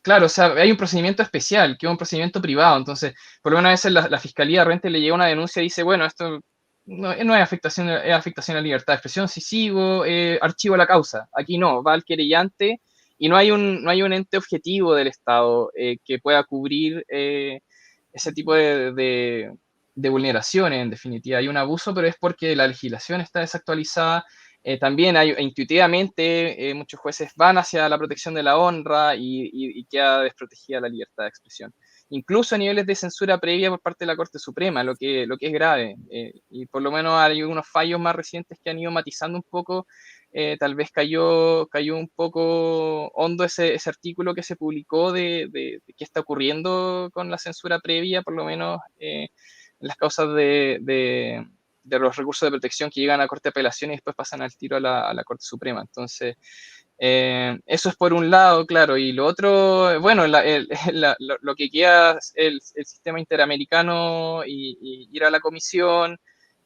Claro, o sea, hay un procedimiento especial, que es un procedimiento privado, entonces, por lo menos a veces la fiscalía de repente le llega una denuncia y dice, bueno, esto no es afectación, es afectación a la libertad de expresión, si sigo, archivo la causa. Aquí no, va al querellante y no hay un ente objetivo del Estado que pueda cubrir ese tipo de vulneraciones, en definitiva. Hay un abuso, pero es porque la legislación está desactualizada. También intuitivamente muchos jueces van hacia la protección de la honra y queda desprotegida la libertad de expresión. Incluso a niveles de censura previa por parte de la Corte Suprema, lo que es grave. Y por lo menos hay unos fallos más recientes que han ido matizando un poco. Tal vez cayó un poco hondo ese artículo que se publicó de qué está ocurriendo con la censura previa, por lo menos en las causas de los recursos de protección que llegan a la Corte de Apelación y después pasan al tiro a la Corte Suprema. Entonces, eso es por un lado, claro, y lo otro, bueno, lo que queda es el sistema interamericano y ir a la comisión,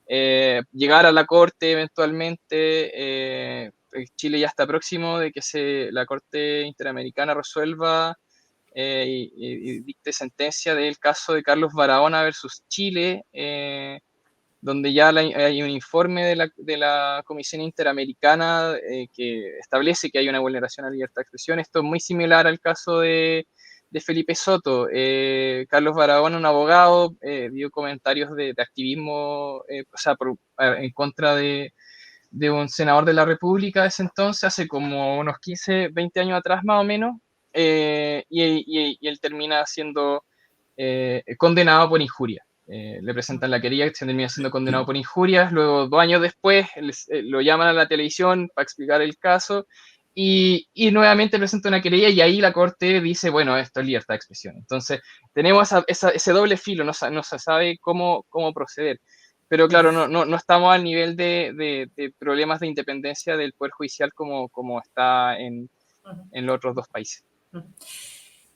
llegar a la Corte eventualmente. Chile ya está próximo de que la Corte Interamericana resuelva y dicte sentencia del caso de Carlos Barahona versus Chile. donde ya hay un informe de la Comisión Interamericana que establece que hay una vulneración a la libertad de expresión. Esto es muy similar al caso de Felipe Soto. Carlos Barahona, un abogado, dio comentarios de activismo, o sea, en contra de un senador de la República de ese entonces, hace como unos 15, 20 años atrás más o menos, y él termina siendo condenado por injuria. Le presentan la querella, se termina siendo condenado por injurias, luego 2 años después lo llaman a la televisión para explicar el caso, y nuevamente presenta una querella, y ahí la Corte dice, bueno, esto es libertad de expresión. Entonces, tenemos ese doble filo, no se sabe cómo proceder. Pero claro, no estamos al nivel de problemas de independencia del Poder Judicial como está en los otros 2 países.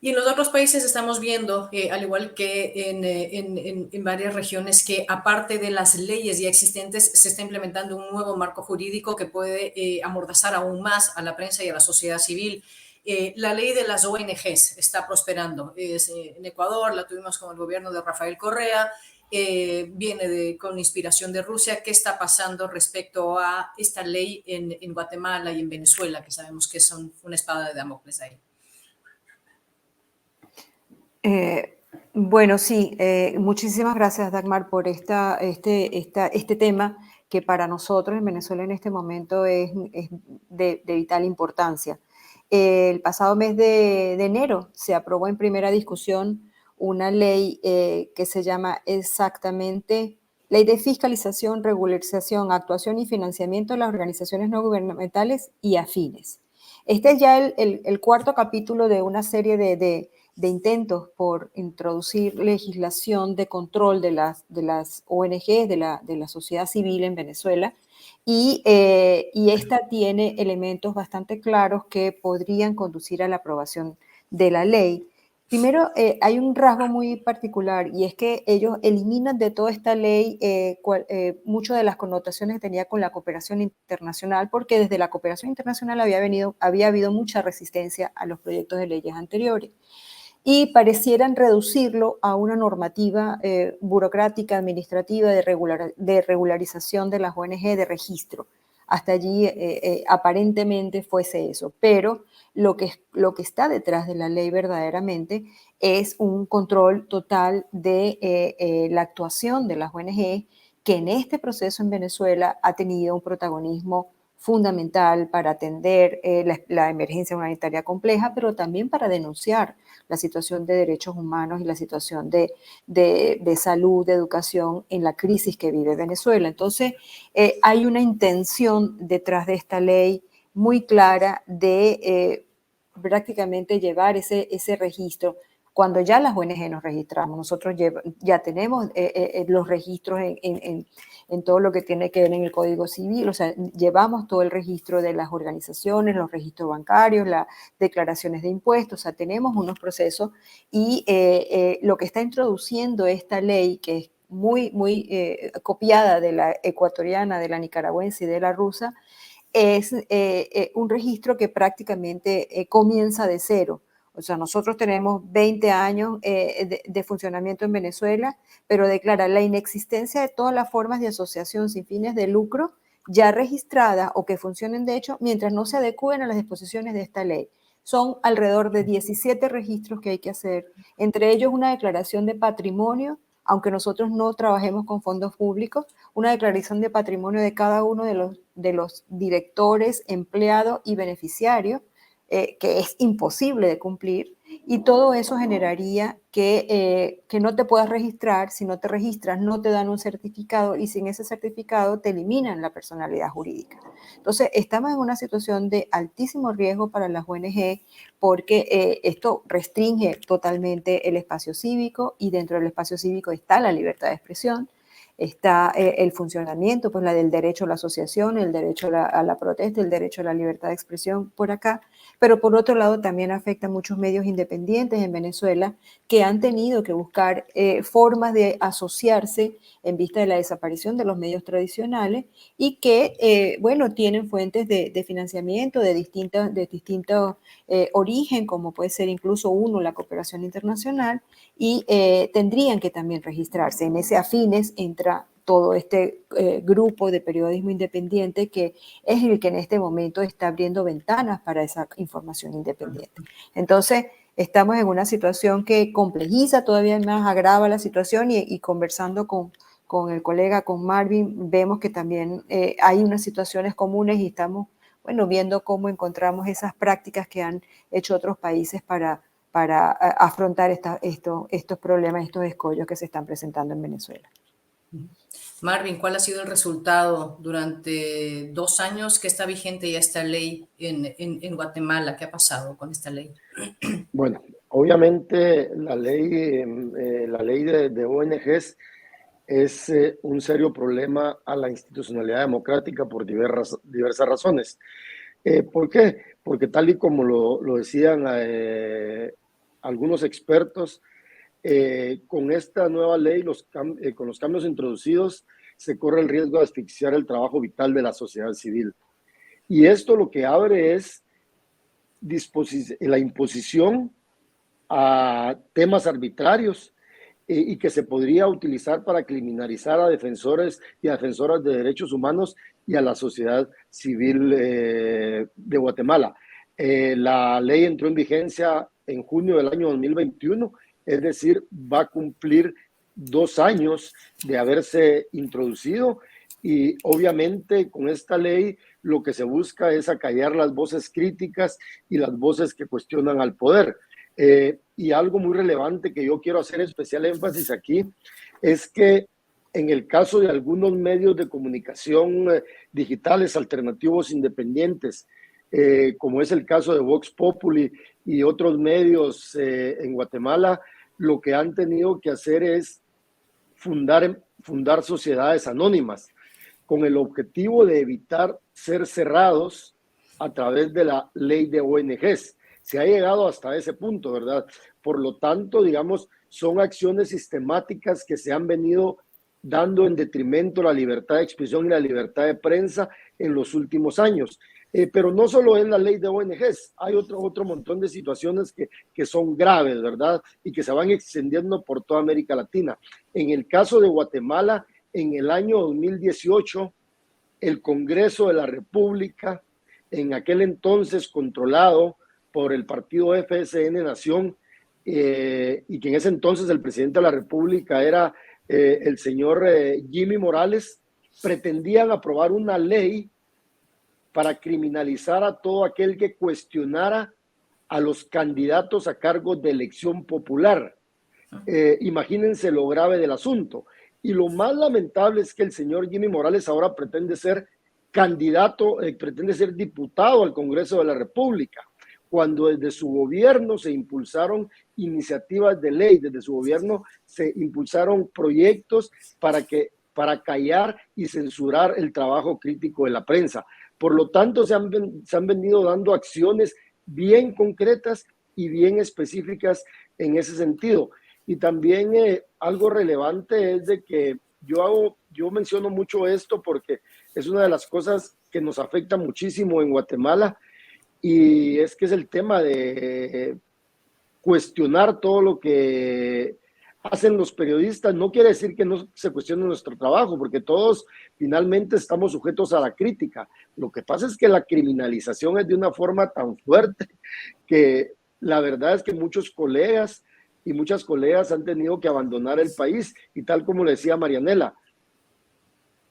Y en los otros países estamos viendo, al igual que en varias regiones, que aparte de las leyes ya existentes, se está implementando un nuevo marco jurídico que puede amordazar aún más a la prensa y a la sociedad civil. La ley de las ONGs está prosperando. En Ecuador la tuvimos con el gobierno de Rafael Correa, viene con inspiración de Rusia. ¿Qué está pasando respecto a esta ley en Guatemala y en Venezuela, que sabemos que son una espada de Damocles ahí? Bueno, sí, muchísimas gracias, Dagmar, por este tema que para nosotros en Venezuela en este momento es de vital importancia. El pasado mes de enero se aprobó en primera discusión una ley que se llama exactamente Ley de Fiscalización, Regularización, Actuación y Financiamiento de las Organizaciones No Gubernamentales y Afines. Este es ya el cuarto capítulo de una serie de intentos por introducir legislación de control de las ONG, de la sociedad civil en Venezuela, y esta tiene elementos bastante claros que podrían conducir a la aprobación de la ley. Primero, hay un rasgo muy particular, y es que ellos eliminan de toda esta ley muchas de las connotaciones que tenía con la cooperación internacional, porque desde la cooperación internacional había habido mucha resistencia a los proyectos de leyes anteriores, y parecieran reducirlo a una normativa burocrática, administrativa, de regularización de las ONG, de registro. Hasta allí aparentemente fuese eso, pero lo que está detrás de la ley verdaderamente es un control total de la actuación de las ONG, que en este proceso en Venezuela ha tenido un protagonismo fundamental para atender la emergencia humanitaria compleja, pero también para denunciar la situación de derechos humanos y la situación de salud, de educación en la crisis que vive Venezuela. Entonces, hay una intención detrás de esta ley muy clara de prácticamente llevar ese registro. Cuando ya las ONG nos registramos, nosotros ya tenemos los registros en todo lo que tiene que ver en el Código Civil, o sea, llevamos todo el registro de las organizaciones, los registros bancarios, las declaraciones de impuestos, o sea, tenemos unos procesos, y lo que está introduciendo esta ley, que es muy copiada de la ecuatoriana, de la nicaragüense y de la rusa, es un registro que prácticamente comienza de cero. O sea, nosotros tenemos 20 años de funcionamiento en Venezuela, pero declara la inexistencia de todas las formas de asociación sin fines de lucro ya registradas o que funcionen de hecho mientras no se adecúen a las disposiciones de esta ley. Son alrededor de 17 registros que hay que hacer, entre ellos una declaración de patrimonio, aunque nosotros no trabajemos con fondos públicos, una declaración de patrimonio de cada uno de los directores, empleados y beneficiarios, que es imposible de cumplir, y todo eso generaría que no te puedas registrar. Si no te registras, no te dan un certificado, y sin ese certificado te eliminan la personalidad jurídica. Entonces, estamos en una situación de altísimo riesgo para las ONG, porque esto restringe totalmente el espacio cívico, y dentro del espacio cívico está la libertad de expresión, está el funcionamiento, pues la del derecho a la asociación, el derecho a la protesta, el derecho a la libertad de expresión por acá, pero por otro lado también afecta a muchos medios independientes en Venezuela, que han tenido que buscar formas de asociarse en vista de la desaparición de los medios tradicionales, y que, bueno, tienen fuentes de financiamiento de distinto origen, como puede ser incluso la cooperación internacional, y tendrían que también registrarse. En ese Afines entra todo este grupo de periodismo independiente que es el que en este momento está abriendo ventanas para esa información independiente. Entonces, estamos en una situación que complejiza todavía más, agrava la situación y conversando con el colega, con Marvin, vemos que también hay unas situaciones comunes y estamos, bueno, viendo cómo encontramos esas prácticas que han hecho otros países para afrontar estos problemas, estos escollos que se están presentando en Venezuela. Marvin, ¿cuál ha sido el resultado durante 2 años que está vigente ya esta ley en Guatemala? ¿Qué ha pasado con esta ley? Bueno, obviamente la ley de ONGs es un serio problema a la institucionalidad democrática por diversas razones. ¿Por qué? Porque tal y como lo decían algunos expertos, con esta nueva ley, con los cambios introducidos, se corre el riesgo de asfixiar el trabajo vital de la sociedad civil. Y esto lo que abre es la imposición a temas arbitrarios y que se podría utilizar para criminalizar a defensores y a defensoras de derechos humanos y a la sociedad civil de Guatemala. La ley entró en vigencia en junio del año 2021, es decir, va a cumplir 2 años de haberse introducido y obviamente con esta ley lo que se busca es acallar las voces críticas y las voces que cuestionan al poder. Y algo muy relevante que yo quiero hacer especial énfasis aquí es que en el caso de algunos medios de comunicación digitales alternativos independientes, como es el caso de Vox Populi y otros medios en Guatemala, lo que han tenido que hacer es fundar sociedades anónimas con el objetivo de evitar ser cerrados a través de la ley de ONGs. Se ha llegado hasta ese punto, ¿verdad? Por lo tanto, digamos, son acciones sistemáticas que se han venido dando en detrimento de la libertad de expresión y la libertad de prensa en los últimos años. Pero no solo es la ley de ONGs, hay otro montón de situaciones que son graves, ¿verdad? Y que se van extendiendo por toda América Latina. En el caso de Guatemala, en el año 2018, el Congreso de la República, en aquel entonces controlado por el partido FSN Nación, y que en ese entonces el presidente de la República era el señor Jimmy Morales, pretendían aprobar una ley para criminalizar a todo aquel que cuestionara a los candidatos a cargos de elección popular. Imagínense lo grave del asunto. Y lo más lamentable es que el señor Jimmy Morales ahora pretende ser candidato, pretende ser diputado al Congreso de la República, cuando desde su gobierno se impulsaron iniciativas de ley, desde su gobierno se impulsaron proyectos para callar y censurar el trabajo crítico de la prensa. Por lo tanto, se han venido dando acciones bien concretas y bien específicas en ese sentido. Y también algo relevante es de que yo menciono mucho esto porque es una de las cosas que nos afecta muchísimo en Guatemala, y es que es el tema de cuestionar todo lo que hacen los periodistas. No quiere decir que no se cuestione nuestro trabajo, porque todos finalmente estamos sujetos a la crítica. Lo que pasa es que la criminalización es de una forma tan fuerte que la verdad es que muchos colegas y muchas colegas han tenido que abandonar el país, y tal como le decía Marianela,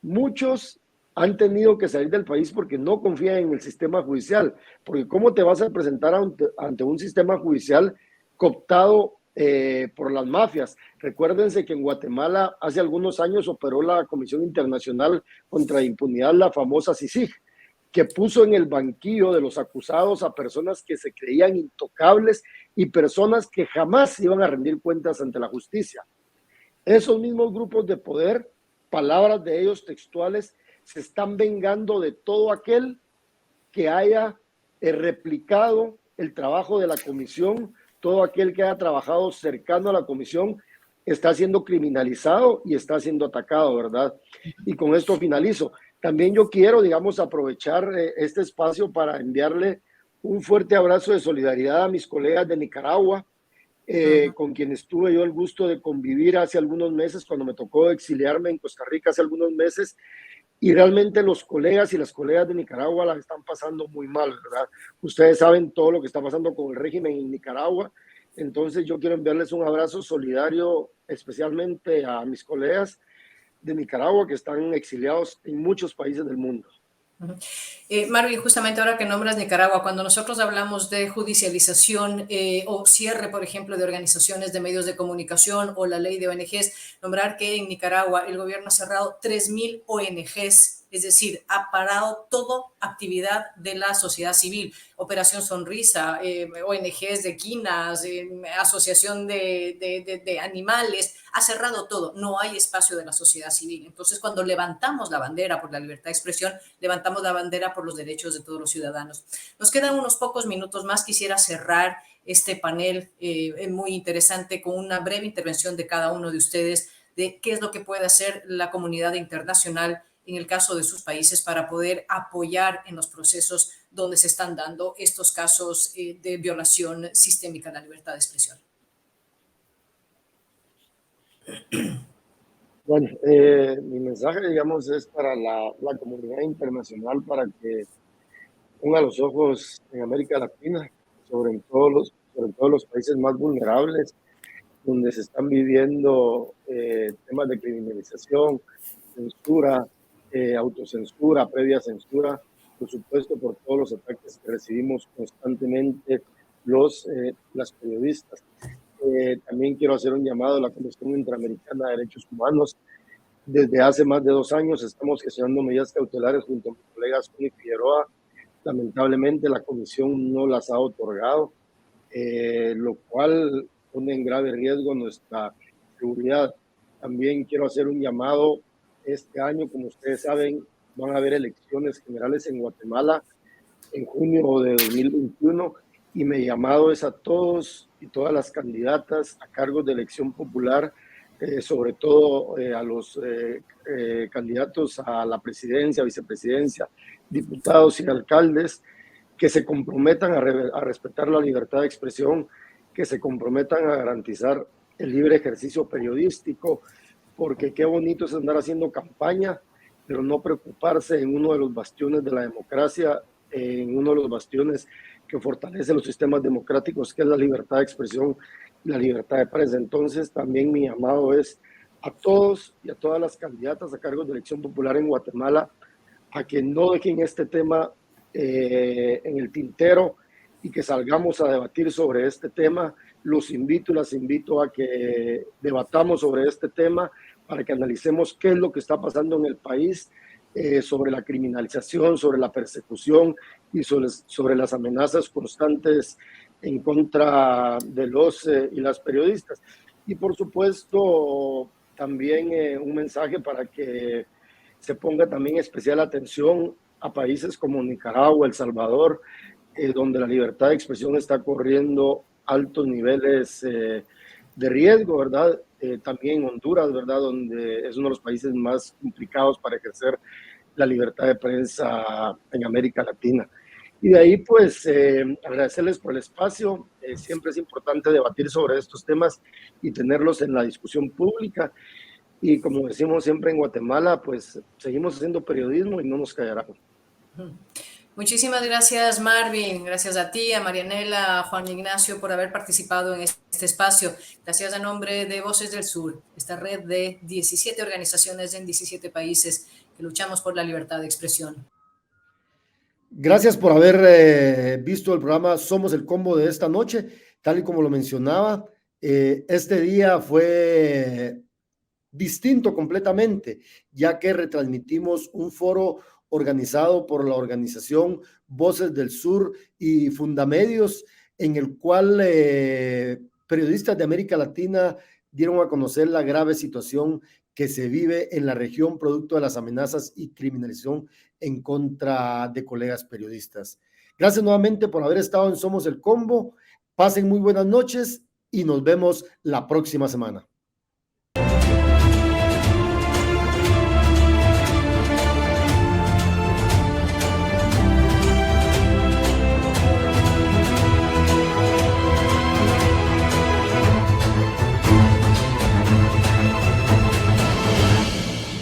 muchos han tenido que salir del país porque no confían en el sistema judicial, porque ¿cómo te vas a presentar ante un sistema judicial cooptado por las mafias? Recuérdense que en Guatemala hace algunos años operó la Comisión Internacional contra la Impunidad, la famosa CICIG, que puso en el banquillo de los acusados a personas que se creían intocables y personas que jamás iban a rendir cuentas ante la justicia. Esos mismos grupos de poder, palabras de ellos textuales, se están vengando de todo aquel que haya replicado el trabajo de la comisión. Todo aquel que haya trabajado cercano a la comisión está siendo criminalizado y está siendo atacado, ¿verdad? Y con esto finalizo. También yo quiero, digamos, aprovechar este espacio para enviarle un fuerte abrazo de solidaridad a mis colegas de Nicaragua, con quienes tuve yo el gusto de convivir hace algunos meses, cuando me tocó exiliarme en Costa Rica hace algunos meses, y realmente los colegas y las colegas de Nicaragua la están pasando muy mal, ¿verdad? Ustedes saben todo lo que está pasando con el régimen en Nicaragua, entonces yo quiero enviarles un abrazo solidario, especialmente a mis colegas de Nicaragua que están exiliados en muchos países del mundo. Marvin, justamente ahora que nombras Nicaragua, cuando nosotros hablamos de judicialización o cierre, por ejemplo, de organizaciones de medios de comunicación o la ley de ONGs, nombrar que en Nicaragua el gobierno ha cerrado 3.000 ONGs, es decir, ha parado toda actividad de la sociedad civil, Operación Sonrisa, ONGs de quinas, asociación de animales, ha cerrado todo, no hay espacio de la sociedad civil. Entonces, cuando levantamos la bandera por la libertad de expresión, levantamos la bandera por los derechos de todos los ciudadanos. Nos quedan unos pocos minutos más, quisiera cerrar este panel muy interesante con una breve intervención de cada uno de ustedes de qué es lo que puede hacer la comunidad internacional en el caso de sus países para poder apoyar en los procesos donde se están dando estos casos de violación sistémica de la libertad de expresión. Bueno, mi mensaje, digamos, es para la comunidad internacional, para que ponga los ojos en América Latina, sobre todos los países más vulnerables, donde se están viviendo temas de criminalización, censura, autocensura, previa censura, por supuesto, por todos los ataques que recibimos constantemente las periodistas. También quiero hacer un llamado a la Comisión Interamericana de Derechos Humanos. Desde hace más de 2 años estamos gestionando medidas cautelares junto a mi colega Sonny Figueroa. Lamentablemente la Comisión no las ha otorgado, lo cual pone en grave riesgo nuestra seguridad. También quiero hacer un llamado. Este año, como ustedes saben, van a haber elecciones generales en Guatemala en junio de 2021 y mi llamado es a todos y todas las candidatas a cargos de elección popular, sobre todo a los candidatos a la presidencia, vicepresidencia, diputados y alcaldes, que se comprometan a respetar la libertad de expresión, que se comprometan a garantizar el libre ejercicio periodístico, porque qué bonito es andar haciendo campaña, pero no preocuparse en uno de los bastiones de la democracia, en uno de los bastiones que fortalece los sistemas democráticos, que es la libertad de expresión y la libertad de prensa. Entonces, también mi llamado es a todos y a todas las candidatas a cargos de elección popular en Guatemala a que no dejen este tema en el tintero y que salgamos a debatir sobre este tema. Los invito y las invito a que debatamos sobre este tema para que analicemos qué es lo que está pasando en el país, sobre la criminalización, sobre la persecución y sobre las amenazas constantes en contra de los y las periodistas. Y por supuesto, también un mensaje para que se ponga también especial atención a países como Nicaragua, El Salvador, donde la libertad de expresión está corriendo altos niveles de riesgo, ¿verdad? También Honduras, ¿verdad? Donde es uno de los países más complicados para ejercer la libertad de prensa en América Latina. Y de ahí, pues, agradecerles por el espacio. Siempre es importante debatir sobre estos temas y tenerlos en la discusión pública. Y como decimos siempre en Guatemala, pues, seguimos haciendo periodismo y no nos callarán. Muchísimas gracias, Marvin. Gracias a ti, a Marianela, a Juan Ignacio por haber participado en este espacio. Gracias a nombre de Voces del Sur, esta red de 17 organizaciones en 17 países que luchamos por la libertad de expresión. Gracias por haber visto el programa Somos el Combo de esta noche. Tal y como lo mencionaba, este día fue distinto completamente, ya que retransmitimos un foro organizado por la organización Voces del Sur y Fundamedios, en el cual periodistas de América Latina dieron a conocer la grave situación que se vive en la región producto de las amenazas y criminalización en contra de colegas periodistas. Gracias nuevamente por haber estado en Somos el Combo. Pasen muy buenas noches y nos vemos la próxima semana.